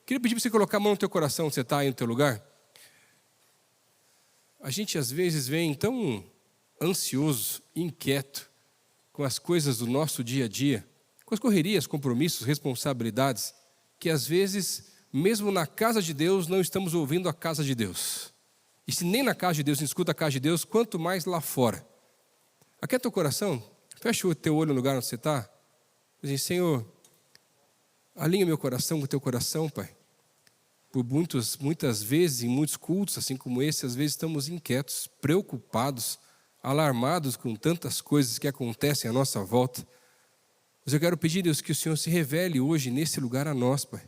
Queria pedir para você colocar a mão no teu coração, você está aí no teu lugar. A gente às vezes vem tão ansioso, inquieto com as coisas do nosso dia a dia, com as correrias, compromissos, responsabilidades, que às vezes, mesmo na casa de Deus, não estamos ouvindo a casa de Deus. E se nem na casa de Deus, não escuta a casa de Deus, quanto mais lá fora. Aqui é teu coração, fecha o teu olho no lugar onde você está. Diz, Senhor, alinha meu coração com o teu coração, Pai. Por muitas vezes, em muitos cultos, assim como esse, às vezes estamos inquietos, preocupados, alarmados com tantas coisas que acontecem à nossa volta. Mas eu quero pedir, Deus, que o Senhor se revele hoje nesse lugar a nós, Pai.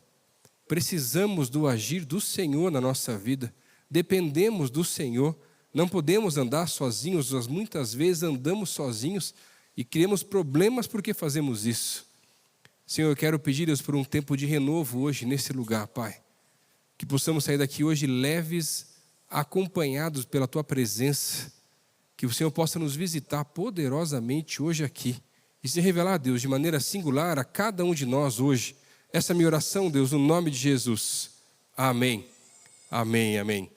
Precisamos do agir do Senhor na nossa vida. Dependemos do Senhor. Não podemos andar sozinhos. Nós muitas vezes andamos sozinhos e criamos problemas porque fazemos isso. Senhor, eu quero pedir, Deus, por um tempo de renovo hoje nesse lugar, Pai. Que possamos sair daqui hoje leves, acompanhados pela Tua presença. Que o Senhor possa nos visitar poderosamente hoje aqui. E se revelar, Deus, de maneira singular a cada um de nós hoje. Essa é a minha oração, Deus, no nome de Jesus. Amém. Amém, amém.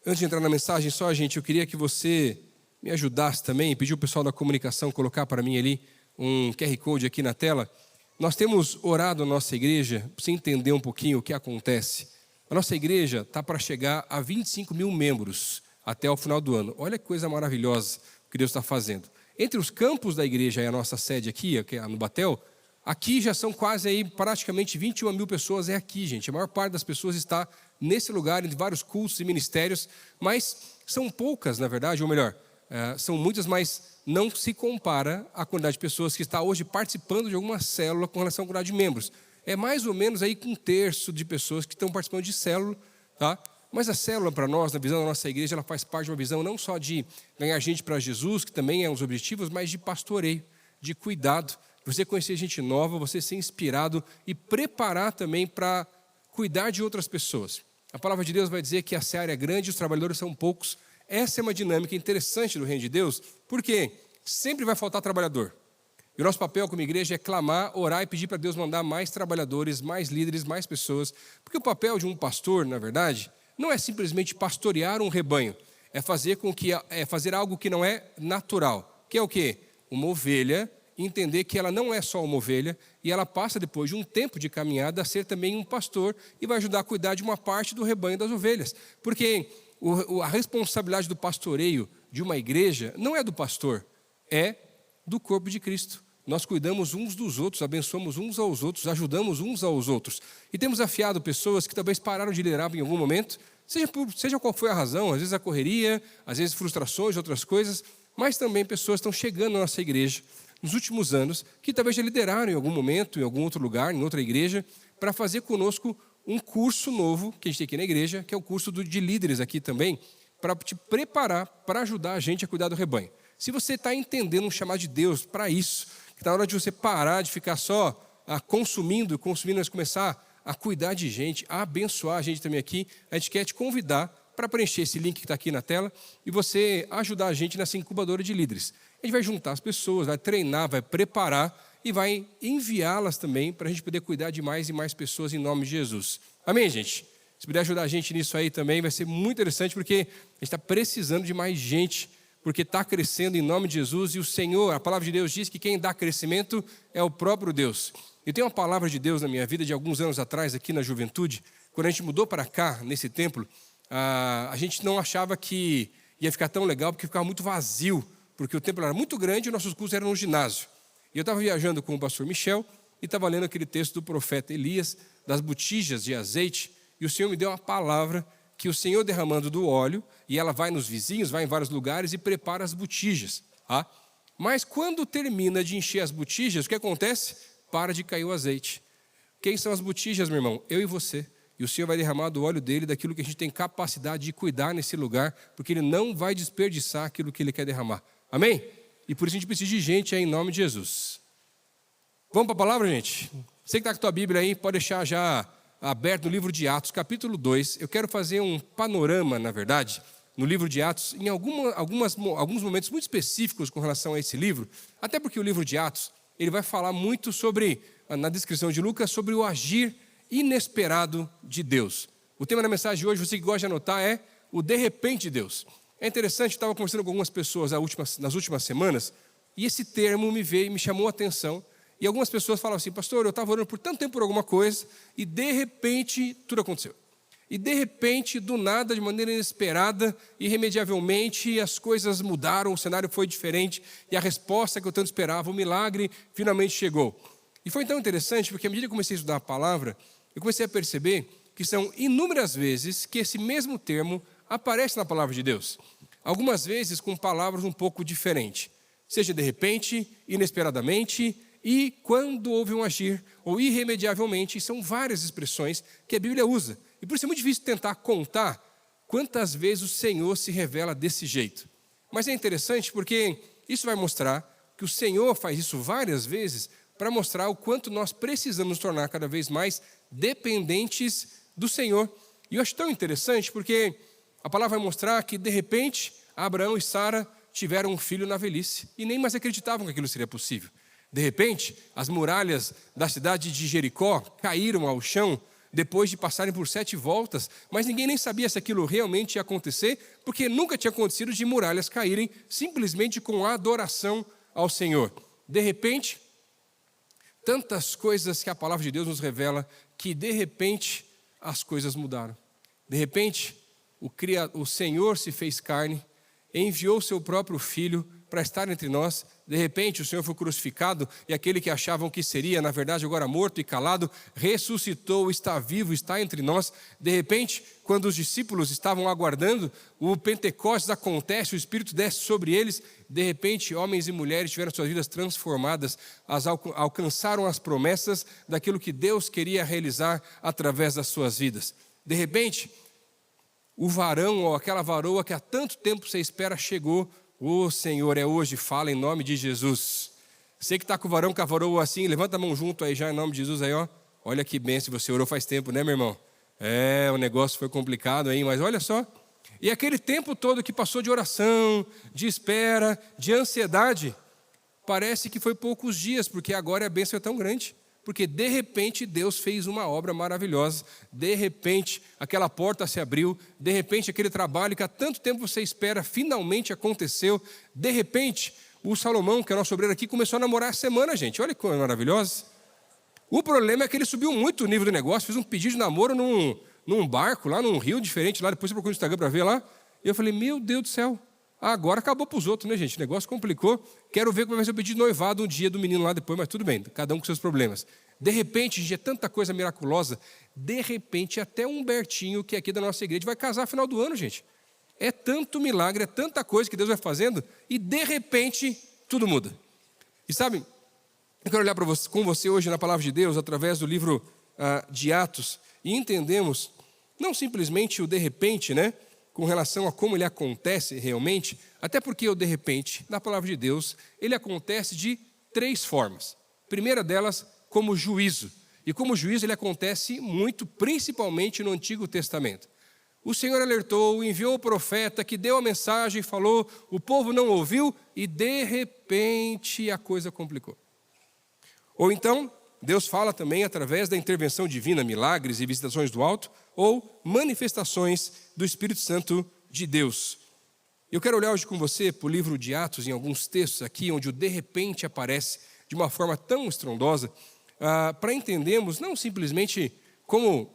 Antes de entrar na mensagem, só, gente, eu queria que você me ajudasse também, pedir o pessoal da comunicação colocar para mim ali um QR Code aqui na tela. Nós temos orado na nossa igreja, para você entender um pouquinho o que acontece. A nossa igreja está para chegar a 25 mil membros até o final do ano. Olha que coisa maravilhosa que Deus está fazendo. Entre os campos da igreja e a nossa sede aqui no Batel, aqui já são quase aí praticamente 21 mil pessoas, é aqui, gente. A maior parte das pessoas está nesse lugar, em vários cultos e ministérios, mas são poucas, na verdade, ou melhor, são muitas, mas não se compara à quantidade de pessoas que está hoje participando de alguma célula com relação à quantidade de membros. É mais ou menos aí com um terço de pessoas que estão participando de célula, tá? Mas a célula para nós, na visão da nossa igreja, ela faz parte de uma visão não só de ganhar gente para Jesus, que também é um dos objetivos, mas de pastoreio, de cuidado. Você conhecer gente nova, você ser inspirado e preparar também para cuidar de outras pessoas. A palavra de Deus vai dizer que a seara é grande e os trabalhadores são poucos. Essa é uma dinâmica interessante do reino de Deus, porque sempre vai faltar trabalhador. E o nosso papel como igreja é clamar, orar e pedir para Deus mandar mais trabalhadores, mais líderes, mais pessoas. Porque o papel de um pastor, na verdade, não é simplesmente pastorear um rebanho. É fazer algo que não é natural. Que é o quê? Uma ovelha, entender que ela não é só uma ovelha, e ela passa depois de um tempo de caminhada a ser também um pastor e vai ajudar a cuidar de uma parte do rebanho das ovelhas. Porque a responsabilidade do pastoreio de uma igreja não é do pastor, é do corpo de Cristo. Nós cuidamos uns dos outros, abençoamos uns aos outros, ajudamos uns aos outros. E temos afiado pessoas que talvez pararam de liderar em algum momento, seja qual foi a razão, às vezes a correria, às vezes frustrações, outras coisas, mas também pessoas estão chegando na nossa igreja nos últimos anos, que talvez já lideraram em algum momento, em algum outro lugar, em outra igreja, para fazer conosco um curso novo que a gente tem aqui na igreja, que é o curso de líderes aqui também, para te preparar, para ajudar a gente a cuidar do rebanho. Se você está entendendo um chamado de Deus para isso, que está na hora de você parar de ficar só consumindo, mas começar a cuidar de gente, a abençoar a gente também aqui, a gente quer te convidar para preencher esse link que está aqui na tela e você ajudar a gente nessa incubadora de líderes. A gente vai juntar as pessoas, vai treinar, vai preparar e vai enviá-las também para a gente poder cuidar de mais e mais pessoas em nome de Jesus. Amém, gente? Se puder ajudar a gente nisso aí também, vai ser muito interessante, porque a gente está precisando de mais gente, porque está crescendo em nome de Jesus, e o Senhor, a palavra de Deus diz que quem dá crescimento é o próprio Deus. Eu tenho uma palavra de Deus na minha vida de alguns anos atrás, aqui na juventude, quando a gente mudou para cá, nesse templo, a gente não achava que ia ficar tão legal, porque ficava muito vazio, porque o templo era muito grande e nossos cursos eram no ginásio. E eu estava viajando com o pastor Michel e estava lendo aquele texto do profeta Elias, das botijas de azeite, e o Senhor me deu uma palavra que o Senhor derramando do óleo, e ela vai nos vizinhos, vai em vários lugares e prepara as botijas. Tá? Mas quando termina de encher as botijas, o que acontece? Para de cair o azeite. Quem são as botijas, meu irmão? Eu e você. E o Senhor vai derramar do óleo dele, daquilo que a gente tem capacidade de cuidar nesse lugar, porque Ele não vai desperdiçar aquilo que Ele quer derramar. Amém? E por isso a gente precisa de gente aí, em nome de Jesus. Vamos para a palavra, gente? Você que está com a tua Bíblia aí, pode deixar já aberto no livro de Atos, capítulo 2. Eu quero fazer um panorama, na verdade, no livro de Atos, em alguns momentos muito específicos com relação a esse livro, até porque o livro de Atos, ele vai falar muito sobre na descrição de Lucas, sobre o agir inesperado de Deus. O tema da mensagem de hoje, você que gosta de anotar, é o de repente de Deus. É interessante, eu estava conversando com algumas pessoas nas últimas semanas, e esse termo me chamou a atenção. E algumas pessoas falavam assim: pastor, eu estava orando por tanto tempo por alguma coisa, e de repente tudo aconteceu. E de repente, do nada, de maneira inesperada, irremediavelmente, as coisas mudaram, o cenário foi diferente, e a resposta que eu tanto esperava, o milagre, finalmente chegou. E foi tão interessante, porque à medida que eu comecei a estudar a palavra, eu comecei a perceber que são inúmeras vezes que esse mesmo termo aparece na palavra de Deus. Algumas vezes com palavras um pouco diferentes. Seja de repente, inesperadamente, e quando houve um agir, ou irremediavelmente. São várias expressões que a Bíblia usa. E por isso é muito difícil tentar contar quantas vezes o Senhor se revela desse jeito. Mas é interessante porque isso vai mostrar que o Senhor faz isso várias vezes para mostrar o quanto nós precisamos nos tornar cada vez mais dependentes do Senhor. E eu acho tão interessante porque a palavra vai mostrar que, de repente, Abraão e Sara tiveram um filho na velhice e nem mais acreditavam que aquilo seria possível. De repente, as muralhas da cidade de Jericó caíram ao chão depois de passarem por 7 voltas, mas ninguém nem sabia se aquilo realmente ia acontecer, porque nunca tinha acontecido de muralhas caírem simplesmente com a adoração ao Senhor. De repente, tantas coisas que a palavra de Deus nos revela, que de repente as coisas mudaram. De repente, o Senhor se fez carne, enviou seu próprio Filho para estar entre nós. De repente o Senhor foi crucificado e aquele que achavam que seria, na verdade, agora morto e calado, ressuscitou, está vivo, está entre nós. De repente, quando os discípulos estavam aguardando, o Pentecostes acontece, o Espírito desce sobre eles. De repente, homens e mulheres tiveram suas vidas transformadas, alcançaram as promessas daquilo que Deus queria realizar através das suas vidas. De repente, o varão ou aquela varoa que há tanto tempo você espera chegou. O Senhor é hoje, fala em nome de Jesus. Você que está com o varão, com a varoa assim, levanta a mão junto aí já em nome de Jesus aí, ó. Olha que bênção, você orou faz tempo, né, meu irmão? O negócio foi complicado aí, mas olha só. E aquele tempo todo que passou de oração, de espera, de ansiedade, parece que foi poucos dias, porque agora a bênção é tão grande. Porque de repente Deus fez uma obra maravilhosa, de repente aquela porta se abriu, de repente aquele trabalho que há tanto tempo você espera finalmente aconteceu, de repente o Salomão, que é nosso obreiro aqui, começou a namorar essa semana, gente, olha que coisa maravilhosa. O problema é que ele subiu muito o nível do negócio, fez um pedido de namoro num barco, lá num rio diferente, lá depois você procura no Instagram para ver lá, e eu falei, meu Deus do céu, agora acabou para os outros, né, gente? O negócio complicou. Quero ver como vai ser o pedido de noivado um dia do menino lá depois, mas tudo bem, cada um com seus problemas. De repente, gente, é tanta coisa miraculosa. De repente, até o Humbertinho, que é aqui da nossa igreja, vai casar no final do ano, gente. É tanto milagre, é tanta coisa que Deus vai fazendo, e de repente, tudo muda. E sabe, eu quero olhar com você hoje na palavra de Deus, através do livro de Atos, e entendemos, não simplesmente o de repente, né? Com relação a como ele acontece realmente, até porque o de repente, na palavra de Deus, ele acontece de 3 formas. A primeira delas, como juízo. E como juízo ele acontece muito, principalmente no Antigo Testamento. O Senhor alertou, enviou o profeta que deu a mensagem, falou, o povo não ouviu e de repente a coisa complicou. Ou então, Deus fala também através da intervenção divina, milagres e visitações do alto, ou manifestações do Espírito Santo de Deus. Eu quero olhar hoje com você para o livro de Atos, em alguns textos aqui, onde o de repente aparece de uma forma tão estrondosa, para entendermos não simplesmente como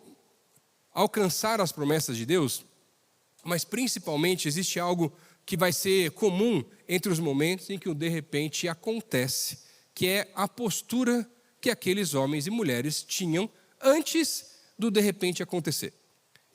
alcançar as promessas de Deus, mas principalmente existe algo que vai ser comum entre os momentos em que o de repente acontece, que é a postura que aqueles homens e mulheres tinham antes do de repente acontecer.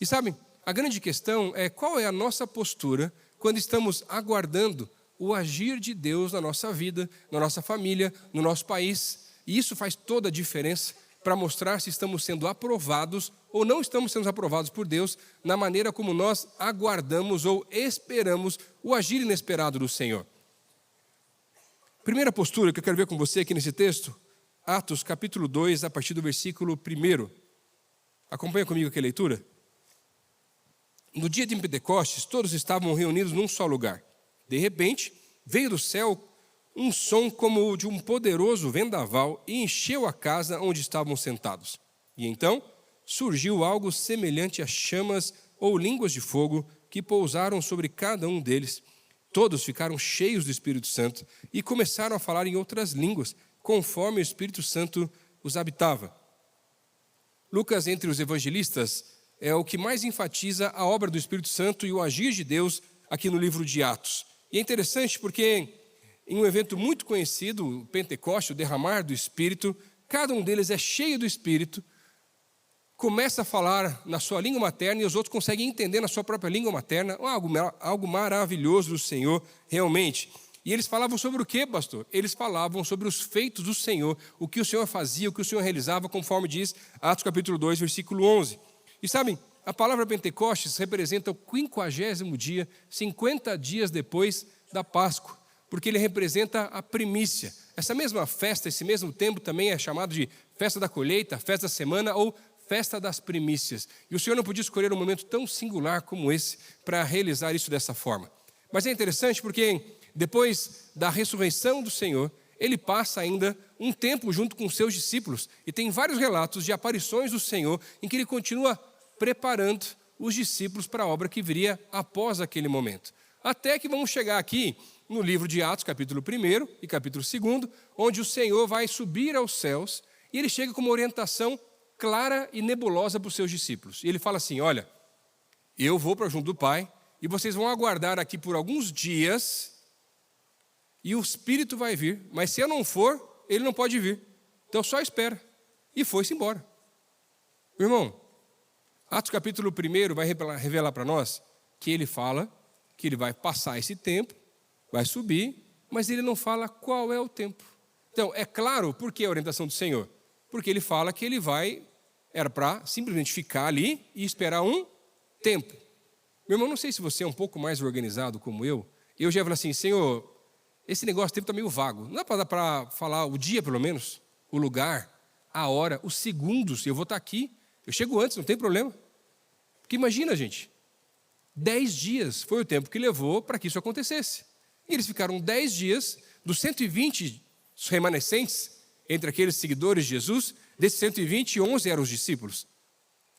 E sabe, a grande questão é qual é a nossa postura quando estamos aguardando o agir de Deus na nossa vida, na nossa família, no nosso país. E isso faz toda a diferença para mostrar se estamos sendo aprovados ou não estamos sendo aprovados por Deus na maneira como nós aguardamos ou esperamos o agir inesperado do Senhor. Primeira postura que eu quero ver com você aqui nesse texto, Atos capítulo 2, a partir do versículo 1. Acompanha comigo aqui a leitura. No dia de Pentecostes, todos estavam reunidos num só lugar. De repente, veio do céu um som como o de um poderoso vendaval e encheu a casa onde estavam sentados. E então surgiu algo semelhante a chamas ou línguas de fogo que pousaram sobre cada um deles. Todos ficaram cheios do Espírito Santo e começaram a falar em outras línguas, conforme o Espírito Santo os habitava. Lucas, entre os evangelistas, é o que mais enfatiza a obra do Espírito Santo e o agir de Deus aqui no livro de Atos. E é interessante porque em um evento muito conhecido, o Pentecostes, o derramar do Espírito, cada um deles é cheio do Espírito, começa a falar na sua língua materna e os outros conseguem entender na sua própria língua materna, algo maravilhoso do Senhor, realmente. E eles falavam sobre o quê, pastor? Eles falavam sobre os feitos do Senhor, o que o Senhor fazia, o que o Senhor realizava, conforme diz Atos capítulo 2, versículo 11. E sabem, a palavra Pentecostes representa o 50º dia, 50 dias depois da Páscoa, porque ele representa a primícia. Essa mesma festa, esse mesmo tempo também é chamado de festa da colheita, festa da semana ou festa das primícias. E o Senhor não podia escolher um momento tão singular como esse para realizar isso dessa forma. Mas é interessante porque depois da ressurreição do Senhor, ele passa ainda um tempo junto com seus discípulos. E tem vários relatos de aparições do Senhor em que ele continua preparando os discípulos para a obra que viria após aquele momento. Até que vamos chegar aqui no livro de Atos, capítulo 1 e capítulo 2, onde o Senhor vai subir aos céus e ele chega com uma orientação clara e nebulosa para os seus discípulos. E ele fala assim, olha, eu vou para junto do Pai e vocês vão aguardar aqui por alguns dias e o Espírito vai vir, mas se eu não for, ele não pode vir. Então só espera. E foi-se embora. Irmão, Atos capítulo 1 vai revelar para nós que ele fala que ele vai passar esse tempo, vai subir, mas ele não fala qual é o tempo. Então, é claro por que a orientação do Senhor? Porque ele fala que ele era para simplesmente ficar ali e esperar um tempo. Meu irmão, não sei se você é um pouco mais organizado como eu já falei assim, Senhor, esse negócio de tempo está meio vago. Não dá para falar o dia, pelo menos, o lugar, a hora, os segundos, eu vou estar aqui, eu chego antes, não tem problema. Porque imagina, gente, 10 dias foi o tempo que levou para que isso acontecesse. E eles ficaram 10 dias, dos 120 remanescentes, entre aqueles seguidores de Jesus, desses 120, 11 eram os discípulos.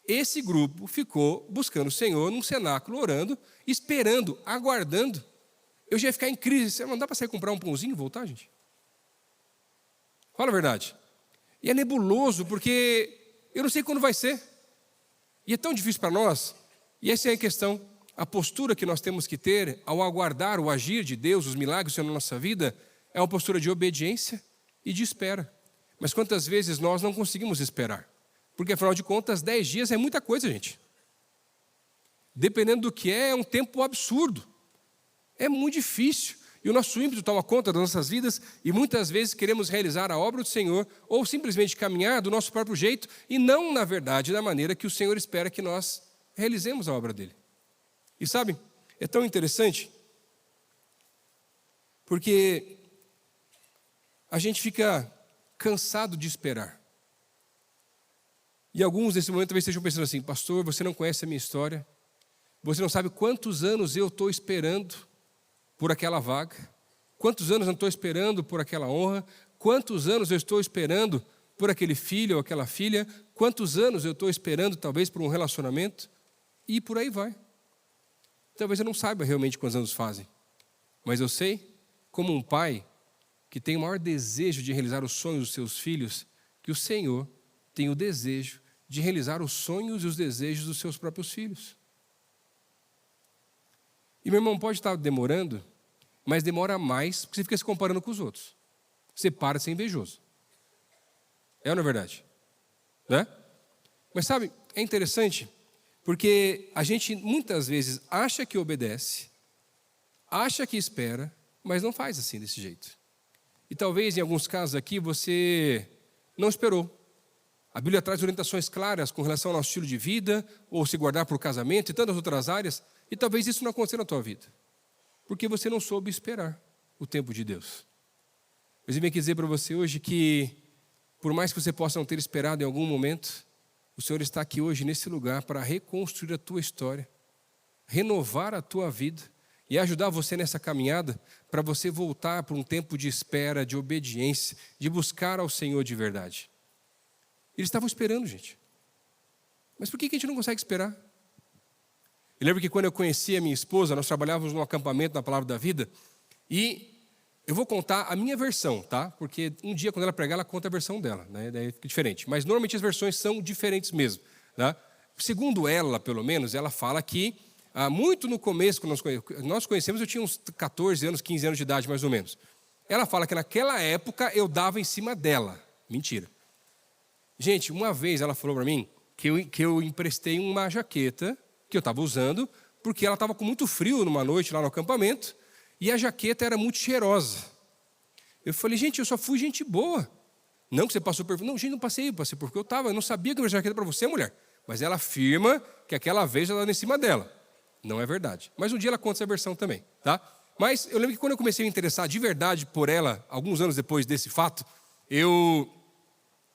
Esse grupo ficou buscando o Senhor num cenáculo, orando, esperando, aguardando. Eu já ia ficar em crise. Não dá para sair comprar um pãozinho e voltar, gente? Fala a verdade. E é nebuloso, porque eu não sei quando vai ser. E é tão difícil para nós. E essa é a questão. A postura que nós temos que ter ao aguardar o agir de Deus, os milagres na nossa vida, é uma postura de obediência e de espera. Mas quantas vezes nós não conseguimos esperar? Porque, afinal de contas, 10 dias é muita coisa, gente. Dependendo do que é um tempo absurdo. É muito difícil. E o nosso ímpeto toma conta das nossas vidas e muitas vezes queremos realizar a obra do Senhor ou simplesmente caminhar do nosso próprio jeito e não, na verdade, da maneira que o Senhor espera que nós realizemos a obra dele. E sabe, é tão interessante porque a gente fica cansado de esperar. E alguns nesse momento talvez estejam pensando assim, pastor, você não conhece a minha história, você não sabe quantos anos eu estou esperando por aquela vaga, quantos anos eu estou esperando por aquela honra, quantos anos eu estou esperando por aquele filho ou aquela filha, quantos anos eu estou esperando talvez por um relacionamento, e por aí vai. Talvez eu não saiba realmente quantos anos fazem, mas eu sei, como um pai que tem o maior desejo de realizar os sonhos dos seus filhos, que o Senhor tem o desejo de realizar os sonhos e os desejos dos seus próprios filhos. E meu irmão, pode estar demorando, mas demora mais porque você fica se comparando com os outros. Você para de ser invejoso. É ou não é verdade? Né? Mas sabe, é interessante porque a gente muitas vezes acha que obedece, acha que espera, mas não faz assim desse jeito. E talvez em alguns casos aqui você não esperou. A Bíblia traz orientações claras com relação ao nosso estilo de vida, ou se guardar para o casamento e tantas outras áreas, e talvez isso não aconteça na tua vida, porque você não soube esperar o tempo de Deus. Mas eu venho aqui dizer para você hoje que, por mais que você possa não ter esperado em algum momento, o Senhor está aqui hoje nesse lugar para reconstruir a tua história, renovar a tua vida e ajudar você nessa caminhada para você voltar para um tempo de espera, de obediência, de buscar ao Senhor de verdade. Eles estavam esperando, gente. Mas por que a gente não consegue esperar? Eu lembro que quando eu conheci a minha esposa, nós trabalhávamos num acampamento na Palavra da Vida, e eu vou contar a minha versão, tá? Porque um dia, quando ela pregar, ela conta a versão dela, né? Daí fica diferente. Mas normalmente as versões são diferentes mesmo, tá? Segundo ela, pelo menos, ela fala que muito no começo, quando nós conhecemos, eu tinha uns 14 anos, 15 anos de idade, mais ou menos. Ela fala que naquela época eu dava em cima dela. Mentira. Gente, uma vez ela falou para mim que eu emprestei uma jaqueta que eu estava usando, porque ela estava com muito frio numa noite lá no acampamento, e a jaqueta era muito cheirosa. Eu falei, gente, eu só fui gente boa. Não que você passou por... Não, gente, não passei porque eu não sabia que eu ia jaqueta para você, mulher. Mas ela afirma que aquela vez eu estava em cima dela. Não é verdade. Mas um dia ela conta essa versão também, tá? Mas eu lembro que quando eu comecei a me interessar de verdade por ela, alguns anos depois desse fato, eu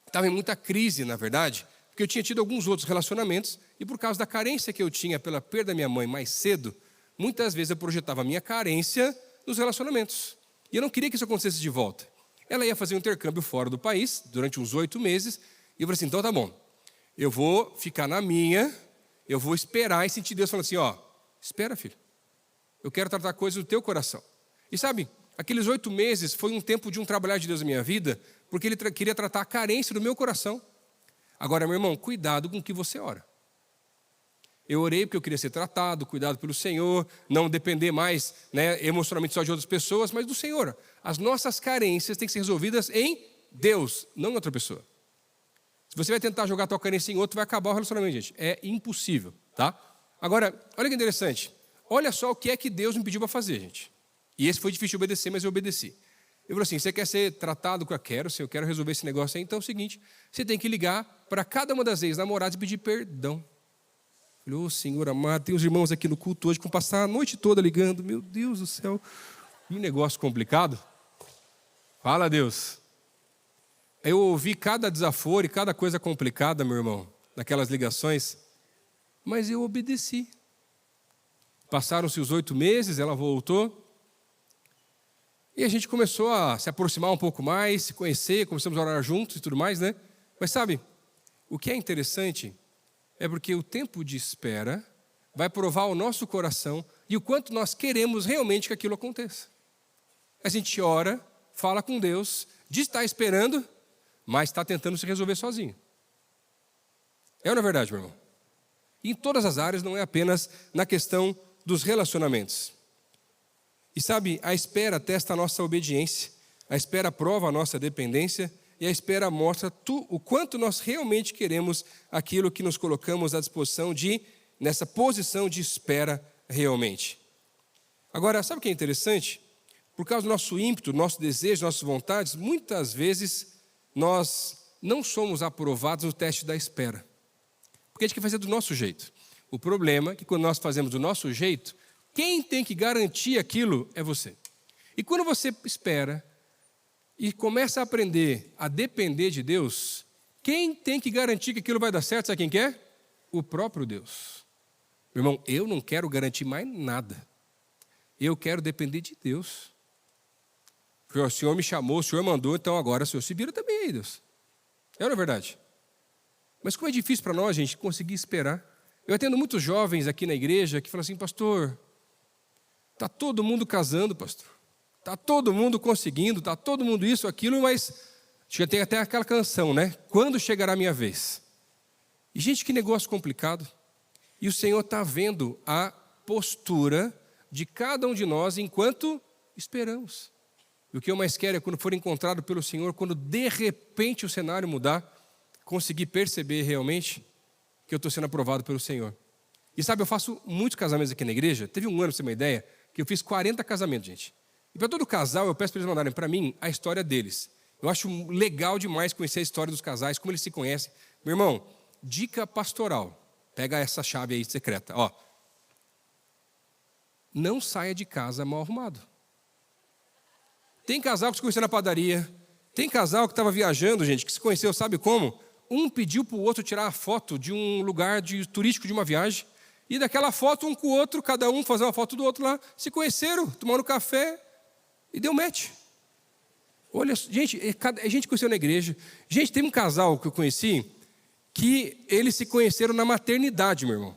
estava em muita crise, na verdade, porque eu tinha tido alguns outros relacionamentos, e por causa da carência que eu tinha pela perda da minha mãe mais cedo, muitas vezes eu projetava a minha carência nos relacionamentos. E eu não queria que isso acontecesse de volta. Ela ia fazer um intercâmbio fora do país, durante uns 8 meses, e eu falei assim, então tá bom, eu vou ficar na minha, eu vou esperar e sentir Deus falando assim, espera, filho, eu quero tratar coisas do teu coração. E sabe, aqueles 8 meses foi um tempo de um trabalhar de Deus na minha vida, porque Ele queria tratar a carência do meu coração. Agora, meu irmão, cuidado com o que você ora. Eu orei porque eu queria ser tratado, cuidado pelo Senhor, não depender mais, né, emocionalmente só de outras pessoas, mas do Senhor. As nossas carências têm que ser resolvidas em Deus, não em outra pessoa. Se você vai tentar jogar a tua carência em outro, vai acabar o relacionamento, gente. É impossível, tá? Agora, olha que interessante. Olha só o que é que Deus me pediu para fazer, gente. E esse foi difícil de obedecer, mas eu obedeci. Eu falei assim, você quer ser tratado com eu quero, se eu quero resolver esse negócio aí, então é o seguinte, você tem que ligar para cada uma das ex-namoradas e pedir perdão. Eu falei, Senhor amado, tem os irmãos aqui no culto hoje que vão passar a noite toda ligando, meu Deus do céu, que negócio complicado. Fala, Deus. Eu ouvi cada desaforo e cada coisa complicada, meu irmão, naquelas ligações, mas eu obedeci. Passaram-se os 8 meses, ela voltou, e a gente começou a se aproximar um pouco mais, se conhecer, começamos a orar juntos e tudo mais, né? Mas sabe, o que é interessante é porque o tempo de espera vai provar o nosso coração e o quanto nós queremos realmente que aquilo aconteça. A gente ora, fala com Deus, diz que está esperando, mas está tentando se resolver sozinho. É ou não é verdade, meu irmão? E em todas as áreas, não é apenas na questão dos relacionamentos. E sabe, a espera testa a nossa obediência, a espera prova a nossa dependência e a espera mostra o quanto nós realmente queremos aquilo que nos colocamos à disposição nessa posição de espera realmente. Agora, sabe o que é interessante? Por causa do nosso ímpeto, do nosso desejo, das nossas vontades, muitas vezes nós não somos aprovados no teste da espera. Porque a gente quer fazer do nosso jeito. O problema é que quando nós fazemos do nosso jeito, quem tem que garantir aquilo é você. E quando você espera e começa a aprender a depender de Deus, quem tem que garantir que aquilo vai dar certo, sabe quem quer? O próprio Deus. Meu irmão, eu não quero garantir mais nada. Eu quero depender de Deus. Porque o Senhor me chamou, o Senhor mandou, então agora o Senhor se vira também aí, Deus. É ou não é verdade? Mas como é difícil para nós, gente, conseguir esperar. Eu atendo muitos jovens aqui na igreja que falam assim, pastor, está todo mundo casando, pastor. Está todo mundo conseguindo, está todo mundo isso, aquilo, mas já tem até aquela canção, né? Quando chegará a minha vez? E, gente, que negócio complicado. E o Senhor está vendo a postura de cada um de nós enquanto esperamos. E o que eu mais quero é quando for encontrado pelo Senhor, quando de repente o cenário mudar, conseguir perceber realmente que eu estou sendo aprovado pelo Senhor. E sabe, eu faço muitos casamentos aqui na igreja. Teve um ano, para você ter uma ideia, que eu fiz 40 casamentos, gente. E para todo casal, eu peço para eles mandarem para mim a história deles. Eu acho legal demais conhecer a história dos casais, como eles se conhecem. Meu irmão, dica pastoral. Pega essa chave aí secreta. Ó. Não saia de casa mal arrumado. Tem casal que se conheceu na padaria. Tem casal que estava viajando, gente, que se conheceu, sabe como? Um pediu para o outro tirar a foto de um lugar turístico de uma viagem. E daquela foto, um com o outro, cada um fazer uma foto do outro lá, se conheceram, tomaram café e deu match. Olha, gente, a gente conheceu na igreja. Gente, tem um casal que eu conheci que eles se conheceram na maternidade, meu irmão.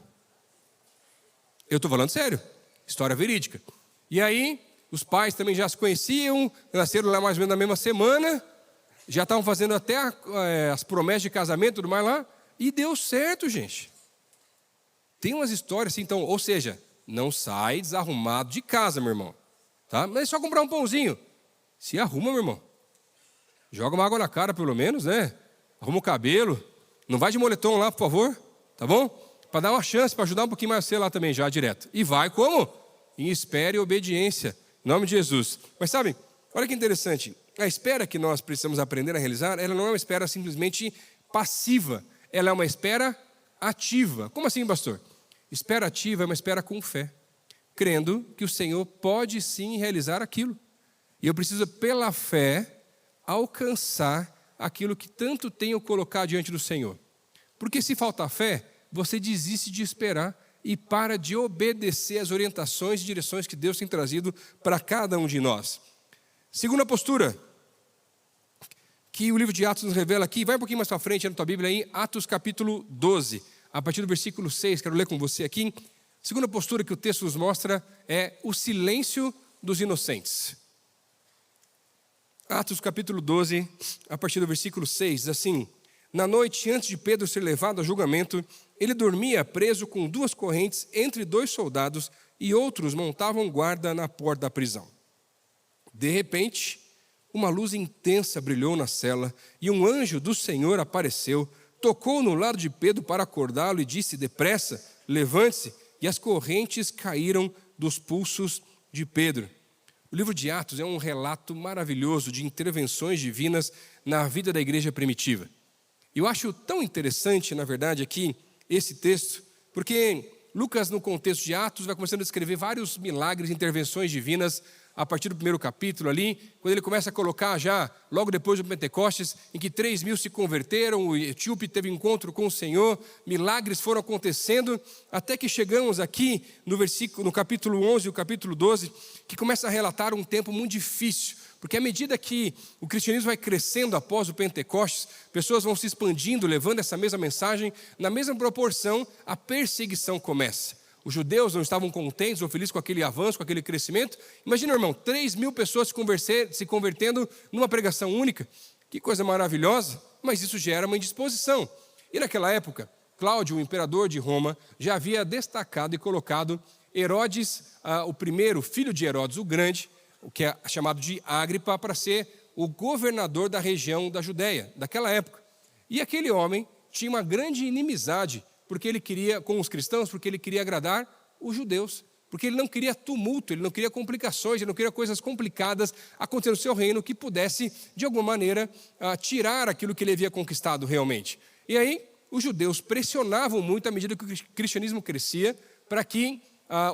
Eu estou falando sério, história verídica. E aí, os pais também já se conheciam, nasceram lá mais ou menos na mesma semana, já estavam fazendo até as promessas de casamento e tudo mais lá, e deu certo, gente. Tem umas histórias assim, então, ou seja, não sai desarrumado de casa, meu irmão. Tá? Mas é só comprar um pãozinho. Se arruma, meu irmão. Joga uma água na cara, pelo menos, né? Arruma o cabelo. Não vai de moletom lá, por favor. Tá bom? Para dar uma chance, para ajudar um pouquinho mais você lá também, já direto. E vai como? Em espera e obediência. Em nome de Jesus. Mas sabe, olha que interessante. A espera que nós precisamos aprender a realizar, ela não é uma espera simplesmente passiva. Ela é uma espera ativa. Como assim, pastor? Espera ativa é uma espera com fé, crendo que o Senhor pode sim realizar aquilo. E eu preciso, pela fé, alcançar aquilo que tanto tenho colocado diante do Senhor. Porque se faltar fé, você desiste de esperar e para de obedecer às orientações e direções que Deus tem trazido para cada um de nós. Segunda postura que o livro de Atos nos revela aqui, vai um pouquinho mais para frente na tua Bíblia aí, Atos capítulo 12. A partir do versículo 6, quero ler com você aqui. A segunda postura que o texto nos mostra é o silêncio dos inocentes. Atos capítulo 12, a partir do versículo 6, diz assim: na noite, antes de Pedro ser levado a julgamento, ele dormia preso com 2 correntes entre 2 soldados e outros montavam guarda na porta da prisão. De repente, uma luz intensa brilhou na cela e um anjo do Senhor apareceu, tocou no lado de Pedro para acordá-lo e disse: depressa, levante-se, e as correntes caíram dos pulsos de Pedro. O livro de Atos é um relato maravilhoso de intervenções divinas na vida da igreja primitiva. Eu acho tão interessante, na verdade, aqui, esse texto, porque Lucas, no contexto de Atos, vai começando a descrever vários milagres, intervenções divinas, a partir do primeiro capítulo ali, quando ele começa a colocar já, logo depois do Pentecostes, em que 3.000 se converteram, o etíope teve encontro com o Senhor, milagres foram acontecendo, até que chegamos aqui no capítulo 11 e o capítulo 12, que começa a relatar um tempo muito difícil, porque à medida que o cristianismo vai crescendo após o Pentecostes, pessoas vão se expandindo, levando essa mesma mensagem, na mesma proporção, a perseguição começa. Os judeus não estavam contentes ou felizes com aquele avanço, com aquele crescimento. Imagina, irmão, 3.000 pessoas se convertendo numa pregação única. Que coisa maravilhosa, mas isso gera uma indisposição. E naquela época, Cláudio, o imperador de Roma, já havia destacado e colocado Herodes, o primeiro filho de Herodes o Grande, o que é chamado de Agripa, para ser o governador da região da Judéia, daquela época. E aquele homem tinha uma grande inimizade porque ele queria, com os cristãos, porque ele queria agradar os judeus, porque ele não queria tumulto, ele não queria complicações, ele não queria coisas complicadas acontecendo no seu reino que pudesse, de alguma maneira, tirar aquilo que ele havia conquistado realmente. E aí, os judeus pressionavam muito à medida que o cristianismo crescia, para que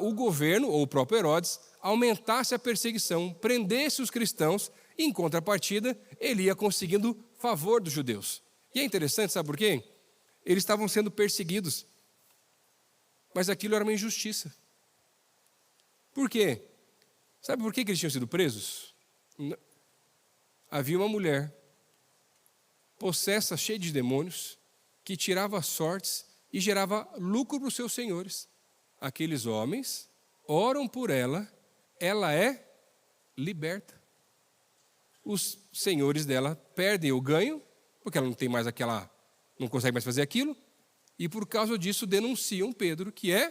o governo, ou o próprio Herodes, aumentasse a perseguição, prendesse os cristãos, e em contrapartida, ele ia conseguindo favor dos judeus. E é interessante, sabe por quê? Eles estavam sendo perseguidos, mas aquilo era uma injustiça. Por quê? Sabe por que eles tinham sido presos? Havia uma mulher possessa, cheia de demônios, que tirava sortes e gerava lucro para os seus senhores. Aqueles homens oram por ela, ela é liberta. Os senhores dela perdem o ganho, porque ela não tem mais não consegue mais fazer aquilo, e por causa disso denunciam Pedro, que é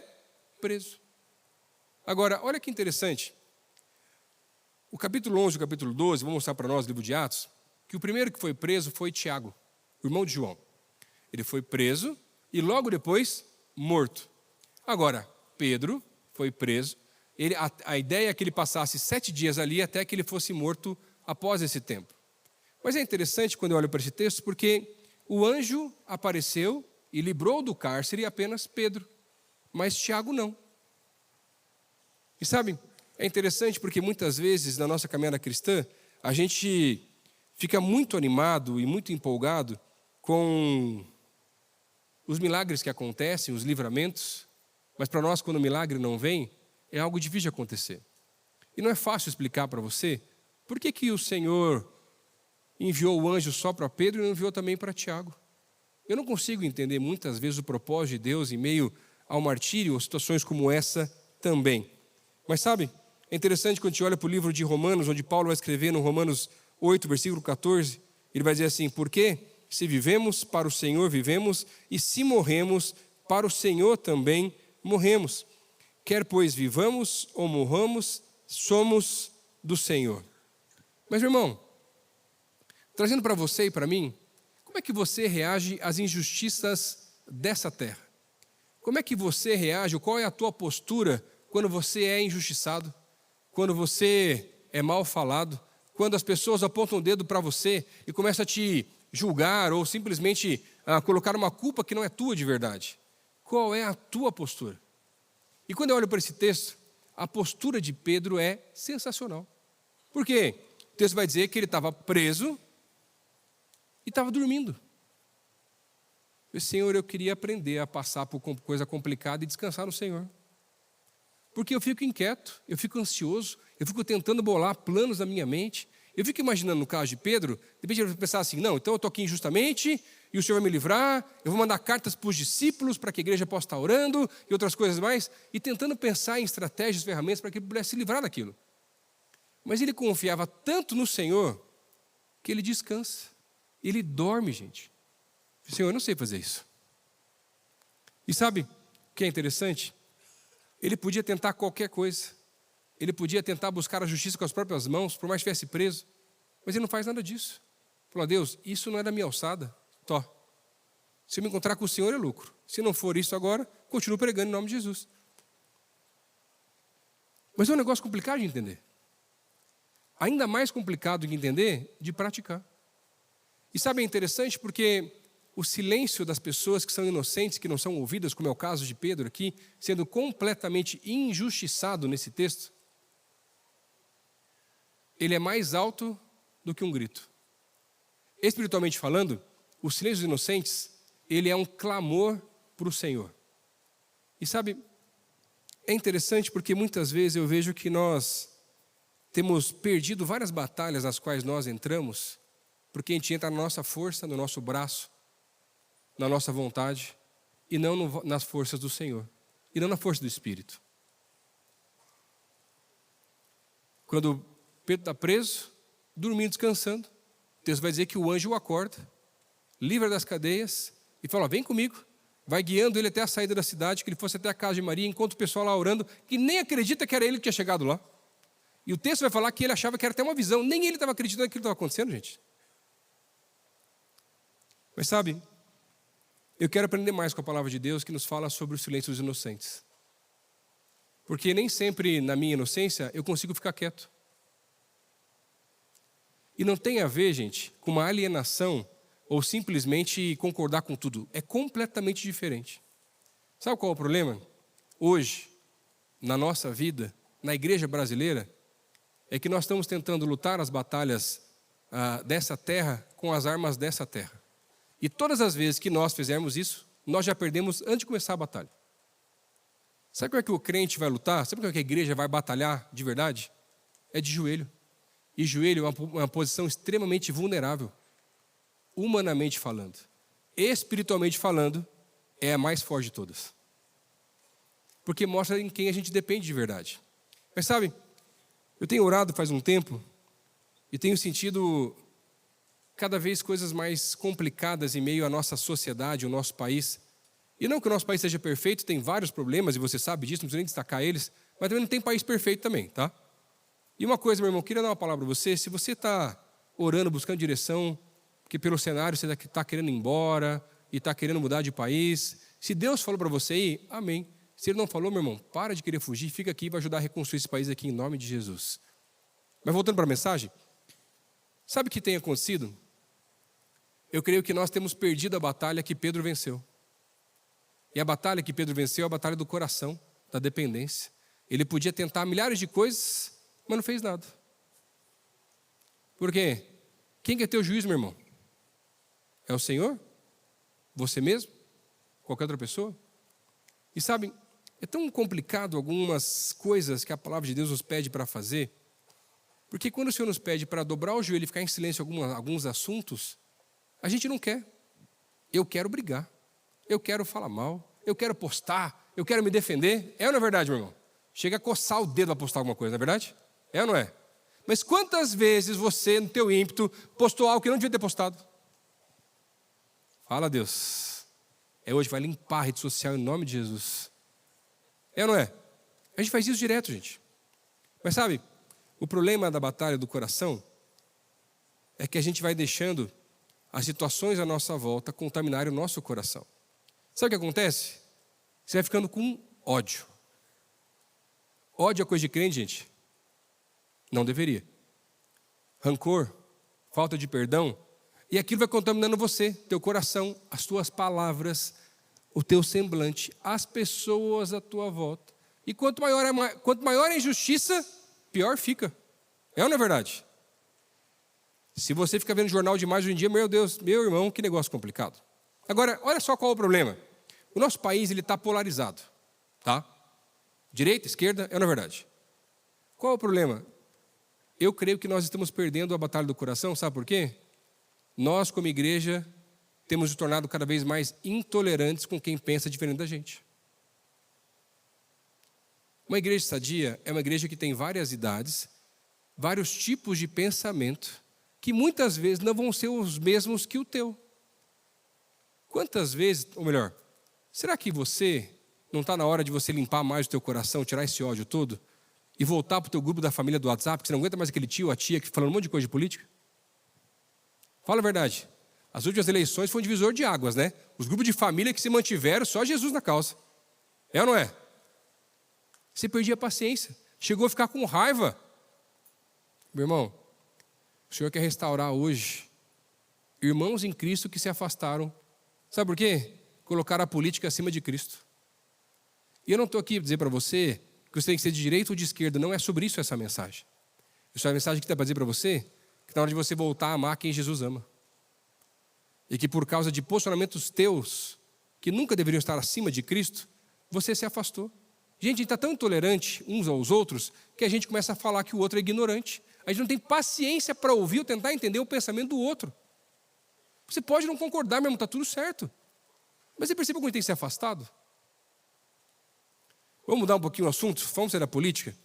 preso. Agora, olha que interessante, o capítulo 11 e o capítulo 12, vou mostrar para nós o livro de Atos, que o primeiro que foi preso foi Tiago, o irmão de João. Ele foi preso e logo depois morto. Agora, Pedro foi preso, a ideia é que ele passasse 7 dias ali até que ele fosse morto após esse tempo. Mas é interessante quando eu olho para esse texto, porque o anjo apareceu e livrou do cárcere apenas Pedro, mas Tiago não. E sabe, é interessante porque muitas vezes na nossa caminhada cristã, a gente fica muito animado e muito empolgado com os milagres que acontecem, os livramentos, Mas para nós, quando o milagre não vem, é algo difícil de acontecer. E não é fácil explicar para você por que o Senhor enviou o anjo só para Pedro e não enviou também para Tiago. Eu não consigo entender muitas vezes o propósito de Deus em meio ao martírio ou situações como essa também. Mas sabe, é interessante quando a gente olha para o livro de Romanos, onde Paulo vai escrever no Romanos 8, versículo 14, ele vai dizer assim: porque se vivemos, para o Senhor vivemos, e se morremos, para o Senhor também morremos. Quer pois vivamos ou morramos, somos do Senhor. Mas, meu irmão, trazendo para você e para mim, como é que você reage às injustiças dessa terra? Como é que você reage, qual é a tua postura quando você é injustiçado, quando você é mal falado, quando as pessoas apontam o dedo para você e começam a te julgar ou simplesmente a colocar uma culpa que não é tua de verdade? Qual é a tua postura? E quando eu olho para esse texto, a postura de Pedro é sensacional. Por quê? O texto vai dizer que ele estava preso e estava dormindo. Senhor, eu queria aprender a passar por coisa complicada e descansar no Senhor. Porque eu fico inquieto, eu fico ansioso, eu fico tentando bolar planos na minha mente. Eu fico imaginando no caso de Pedro, de repente ele vai pensar assim: não, então eu estou aqui injustamente e o Senhor vai me livrar, eu vou mandar cartas para os discípulos para que a igreja possa estar orando e outras coisas mais, e tentando pensar em estratégias, ferramentas para que ele pudesse se livrar daquilo. Mas ele confiava tanto no Senhor que ele descansa, ele dorme, gente. Senhor, eu não sei fazer isso. E sabe o que é interessante? Ele podia tentar qualquer coisa. Ele podia tentar buscar a justiça com as próprias mãos, por mais que estivesse preso. Mas ele não faz nada disso. Falou: Deus, isso não é da minha alçada. Tó. Se eu me encontrar com o Senhor é lucro. Se não for isso agora, continuo pregando em nome de Jesus. Mas é um negócio complicado de entender. Ainda mais complicado de entender, de praticar. E sabe, é interessante porque o silêncio das pessoas que são inocentes, que não são ouvidas, como é o caso de Pedro aqui, sendo completamente injustiçado nesse texto, ele é mais alto do que um grito. Espiritualmente falando, o silêncio dos inocentes, ele é um clamor para o Senhor. E sabe, é interessante porque muitas vezes eu vejo que nós temos perdido várias batalhas nas quais nós entramos, porque a gente entra na nossa força, no nosso braço, na nossa vontade, e não nas forças do Senhor, e não na força do Espírito. Quando Pedro está preso, dormindo, descansando, Deus vai dizer que o anjo o acorda, livra das cadeias, e fala: vem comigo. Vai guiando ele até a saída da cidade, que ele fosse até a casa de Maria, encontra o pessoal lá orando, que nem acredita que era ele que tinha chegado lá. E o texto vai falar que ele achava que era até uma visão, nem ele estava acreditando que aquilo estava acontecendo, gente. Mas sabe, eu quero aprender mais com a palavra de Deus que nos fala sobre o silêncio dos inocentes. Porque nem sempre na minha inocência eu consigo ficar quieto. E não tem a ver, gente, com uma alienação ou simplesmente concordar com tudo. É completamente diferente. Sabe qual é o problema? Hoje, na nossa vida, na igreja brasileira, é que nós estamos tentando lutar as batalhas dessa terra com as armas dessa terra. E todas as vezes que nós fizermos isso, nós já perdemos antes de começar a batalha. Sabe como é que o crente vai lutar? Sabe como é que a igreja vai batalhar de verdade? É de joelho. E joelho é uma posição extremamente vulnerável, humanamente falando. Espiritualmente falando, é a mais forte de todas. Porque mostra em quem a gente depende de verdade. Mas sabe, eu tenho orado faz um tempo e tenho sentido cada vez coisas mais complicadas em meio à nossa sociedade, ao nosso país. E não que o nosso país seja perfeito, tem vários problemas, e você sabe disso, não precisa nem destacar eles, mas também não tem país perfeito também, tá? E uma coisa, meu irmão, queria dar uma palavra para você. Se você está orando, buscando direção, porque pelo cenário você está querendo ir embora e está querendo mudar de país, se Deus falou para você ir, amém. Se Ele não falou, meu irmão, para de querer fugir, fica aqui e vai ajudar a reconstruir esse país aqui em nome de Jesus. Mas voltando para a mensagem, sabe o que tem acontecido? Eu creio que nós temos perdido a batalha que Pedro venceu. E a batalha que Pedro venceu é a batalha do coração, da dependência. Ele podia tentar milhares de coisas, mas não fez nada. Por quê? Quem quer ter o juízo, meu irmão? É o Senhor? Você mesmo? Qualquer outra pessoa? E sabem, É tão complicado algumas coisas que a palavra de Deus nos pede para fazer, porque quando o Senhor nos pede para dobrar o joelho e ficar em silêncio em alguns assuntos, a gente não quer. Eu quero brigar, eu quero falar mal, eu quero postar, eu quero me defender. É ou não é verdade, meu irmão? Chega a coçar o dedo para postar alguma coisa, não é verdade? É ou não é? Mas quantas vezes você, no teu ímpeto, postou algo que não devia ter postado? Fala, Deus. Hoje vai limpar a rede social em nome de Jesus. É ou não é? A gente faz isso direto, gente. Mas sabe, o problema da batalha do coração é que a gente vai deixando as situações à nossa volta contaminarem o nosso coração. Sabe o que acontece? Você vai ficando com ódio. Ódio é coisa de crente, gente? Não deveria. Rancor, falta de perdão, e aquilo vai contaminando você, teu coração, as tuas palavras, o teu semblante, as pessoas à tua volta. E quanto maior a injustiça, pior fica. É ou não é verdade? Se você fica vendo jornal demais hoje em dia, meu Deus, meu irmão, que negócio complicado. Agora, olha só qual é o problema. O nosso país está polarizado, tá? Direita, esquerda, é ou não é verdade? Qual é o problema? Eu creio que nós estamos perdendo a batalha do coração, sabe por quê? Nós, como igreja, temos nos tornado cada vez mais intolerantes com quem pensa diferente da gente. Uma igreja sadia é uma igreja que tem várias idades, vários tipos de pensamento, que muitas vezes não vão ser os mesmos que o teu. Quantas vezes, ou melhor, será que você não está na hora de você limpar mais o teu coração, tirar esse ódio todo e voltar para o teu grupo da família do WhatsApp, que você não aguenta mais aquele tio, a tia que falando um monte de coisa de política? Fala a verdade. As últimas eleições foi um divisor de águas, né? Os grupos de família que se mantiveram, só Jesus na causa. É ou não é? Você perdia a paciência, chegou a ficar com raiva. Meu irmão, o Senhor quer restaurar hoje irmãos em Cristo que se afastaram. Sabe por quê? Colocaram a política acima de Cristo. E eu não estou aqui para dizer para você que você tem que ser de direita ou de esquerda. Não é sobre isso essa mensagem. Essa é a mensagem que está para dizer para você que está na hora de você voltar a amar quem Jesus ama. E que por causa de posicionamentos teus, que nunca deveriam estar acima de Cristo, você se afastou. Gente, a gente está tão intolerante uns aos outros que a gente começa a falar que o outro é ignorante. A gente não tem paciência para ouvir ou tentar entender o pensamento do outro. Você pode não concordar, meu irmão, está tudo certo. Mas você percebeu como ele tem se afastado? Vamos mudar um pouquinho o assunto? Vamos sair da política?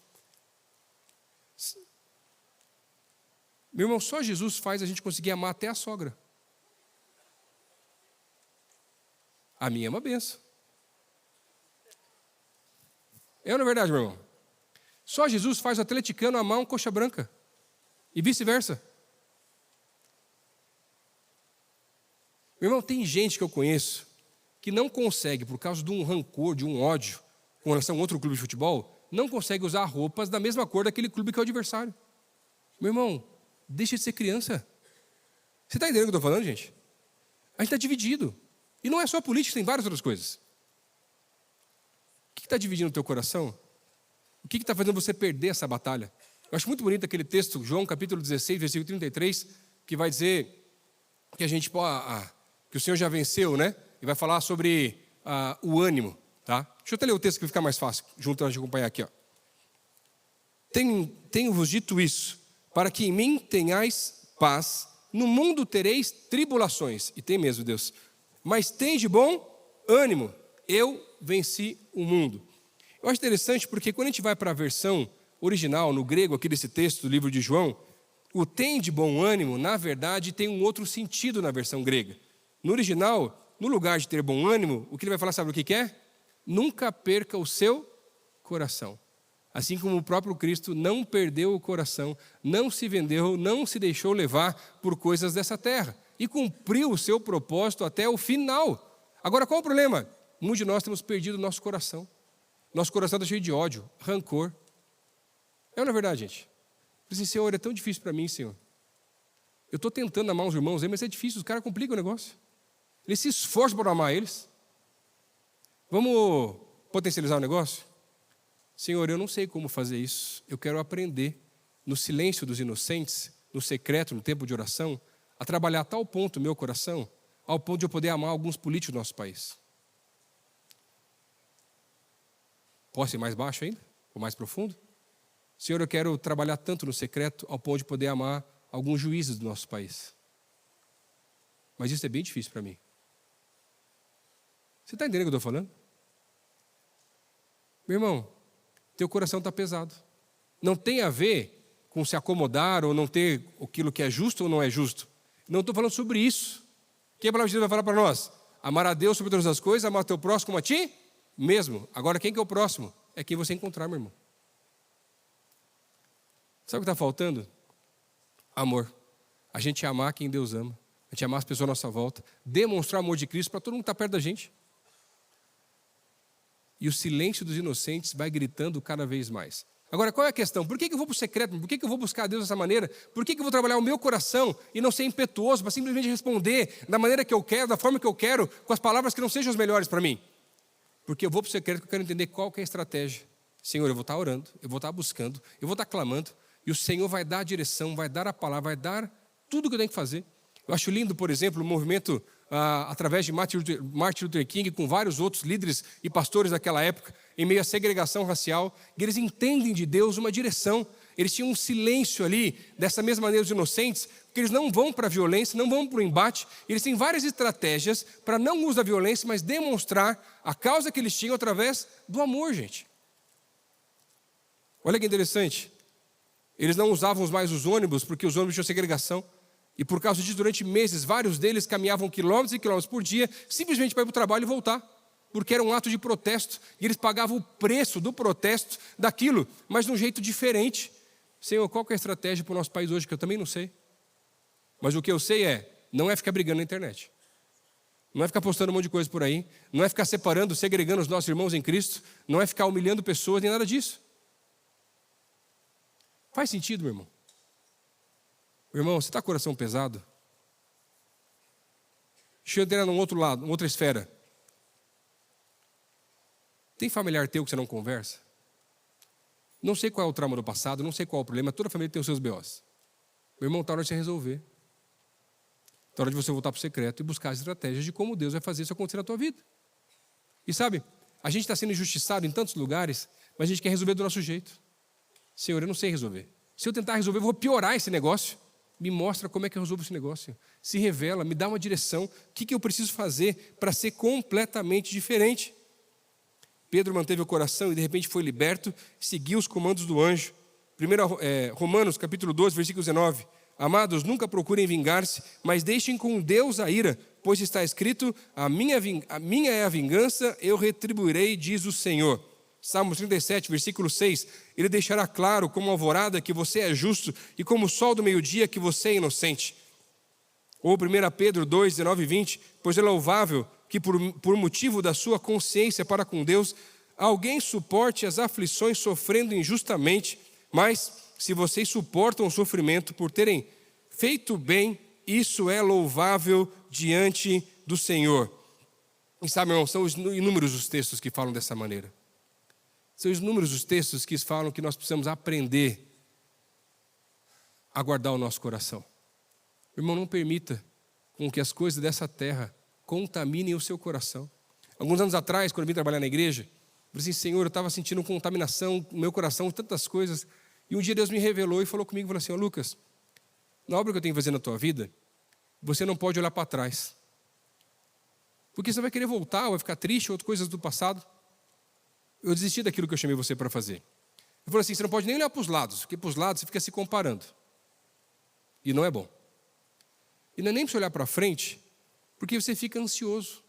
Meu irmão, só Jesus faz a gente conseguir amar até a sogra. A minha é uma benção. É ou não é verdade, meu irmão? Só Jesus faz o atleticano amar um coxa branca. E vice-versa. Meu irmão, tem gente que eu conheço que não consegue, por causa de um rancor, de um ódio, com relação a outro clube de futebol, não consegue usar roupas da mesma cor daquele clube que é o adversário. Meu irmão, deixa de ser criança. Você está entendendo o que eu estou falando, gente? A gente está dividido. E não é só política, tem várias outras coisas. O que está dividindo o teu coração? O que está fazendo você perder essa batalha? Eu acho muito bonito aquele texto, João capítulo 16, versículo 33, que vai dizer que a gente que o Senhor já venceu, né? E vai falar sobre o ânimo, tá? Deixa eu até ler o texto que fica mais fácil, junto a gente acompanhar aqui, ó. Tenho-vos dito isso, para que em mim tenhais paz, no mundo tereis tribulações. E tem mesmo, Deus. Mas tem de bom ânimo, eu venci o mundo. Eu acho interessante porque quando a gente vai para a versão original, no grego aqui desse texto do livro de João, o tem de bom ânimo, na verdade, tem um outro sentido na versão grega. No original, no lugar de ter bom ânimo, o que ele vai falar, sabe o que é? Nunca perca o seu coração. Assim como o próprio Cristo não perdeu o coração, não se vendeu, não se deixou levar por coisas dessa terra. E cumpriu o seu propósito até o final. Agora, qual o problema? Muitos de nós temos perdido o nosso coração. Nosso coração está cheio de ódio, rancor. É ou não é verdade, gente? Eu disse, Senhor, é tão difícil para mim, Senhor. Eu estou tentando amar os irmãos aí, mas é difícil, os caras complicam o negócio. Eles se esforçam para amar eles. Vamos potencializar o negócio? Senhor, eu não sei como fazer isso. Eu quero aprender, no silêncio dos inocentes, no secreto, no tempo de oração, a trabalhar a tal ponto o meu coração, ao ponto de eu poder amar alguns políticos do nosso país. Posso ir mais baixo ainda? Ou mais profundo? Senhor, eu quero trabalhar tanto no secreto ao ponto de poder amar alguns juízes do nosso país. Mas isso é bem difícil para mim. Você está entendendo o que eu estou falando? Meu irmão, teu coração está pesado. Não tem a ver com se acomodar ou não ter aquilo que é justo ou não é justo. Não estou falando sobre isso. O que a palavra de Deus vai falar para nós? Amar a Deus sobre todas as coisas, amar o teu próximo como a ti mesmo. Agora, quem que é o próximo? É quem você encontrar, meu irmão. Sabe o que está faltando? Amor. A gente amar quem Deus ama. A gente amar as pessoas à nossa volta. Demonstrar o amor de Cristo para todo mundo que está perto da gente. E o silêncio dos inocentes vai gritando cada vez mais. Agora, qual é a questão? Por que eu vou para o secreto? Por que eu vou buscar a Deus dessa maneira? Por que eu vou trabalhar o meu coração e não ser impetuoso para simplesmente responder da maneira que eu quero, da forma que eu quero, com as palavras que não sejam as melhores para mim? Porque eu vou para o secreto porque eu quero entender qual que é a estratégia. Senhor, eu vou estar orando, eu vou estar buscando, eu vou estar clamando, e o Senhor vai dar a direção, vai dar a palavra, vai dar tudo o que eu tenho que fazer. Eu acho lindo, por exemplo, o movimento através de Martin Luther King, com vários outros líderes e pastores daquela época, em meio à segregação racial, e eles entendem de Deus uma direção. Eles tinham um silêncio ali, dessa mesma maneira os inocentes, porque eles não vão para a violência, não vão para o embate, eles têm várias estratégias para não usar a violência, mas demonstrar a causa que eles tinham através do amor, gente. Olha que interessante, eles não usavam mais os ônibus, porque os ônibus tinham segregação, e por causa disso, durante meses, vários deles caminhavam quilômetros e quilômetros por dia, simplesmente para ir para o trabalho e voltar, porque era um ato de protesto, e eles pagavam o preço do protesto daquilo, mas de um jeito diferente. Senhor, qual que é a estratégia para o nosso país hoje, que eu também não sei. Mas o que eu sei não é ficar brigando na internet. Não é ficar postando um monte de coisa por aí, não é ficar separando, segregando os nossos irmãos em Cristo, não é ficar humilhando pessoas, nem nada disso. Faz sentido, meu irmão? Meu irmão, você está com o coração pesado? Deixa eu entrar num outro lado, numa outra esfera. Tem familiar teu que você não conversa? Não sei qual é o trauma do passado, não sei qual é o problema, toda família tem os seus BOs. Meu irmão, está na hora de você resolver. Está na hora de você voltar para o secreto e buscar as estratégias de como Deus vai fazer isso acontecer na tua vida. E sabe, a gente está sendo injustiçado em tantos lugares, mas a gente quer resolver do nosso jeito. Senhor, eu não sei resolver. Se eu tentar resolver, eu vou piorar esse negócio. Me mostra como é que eu resolvo esse negócio. Se revela, me dá uma direção. O que eu preciso fazer para ser completamente diferente? Pedro manteve o coração e de repente foi liberto, seguiu os comandos do anjo. Romanos capítulo 12, versículo 19. Amados, nunca procurem vingar-se, mas deixem com Deus a ira, pois está escrito, a minha é a vingança, eu retribuirei, diz o Senhor. Salmos 37, versículo 6, ele deixará claro como alvorada que você é justo e como o sol do meio-dia que você é inocente. Ou 1 Pedro 2, 19 e 20, pois é louvável que por motivo da sua consciência para com Deus, alguém suporte as aflições sofrendo injustamente, mas se vocês suportam o sofrimento por terem feito bem, isso é louvável diante do Senhor. E sabe, irmão, são inúmeros os textos que falam dessa maneira. São inúmeros os textos que falam que nós precisamos aprender a guardar o nosso coração. Irmão, não permita com que as coisas dessa terra contaminem o seu coração. Alguns anos atrás, quando eu vim trabalhar na igreja, eu falei assim, Senhor, eu estava sentindo contaminação no meu coração, tantas coisas. E um dia Deus me revelou e falou comigo, falou assim, Lucas, na obra que eu tenho que fazer na tua vida, você não pode olhar para trás. Porque você vai querer voltar, ou vai ficar triste, ou outras coisas do passado. Eu desisti daquilo que eu chamei você para fazer. Eu falei assim, você não pode nem olhar para os lados, porque para os lados você fica se comparando. E não é bom. E não é nem para você olhar para frente, porque você fica ansioso.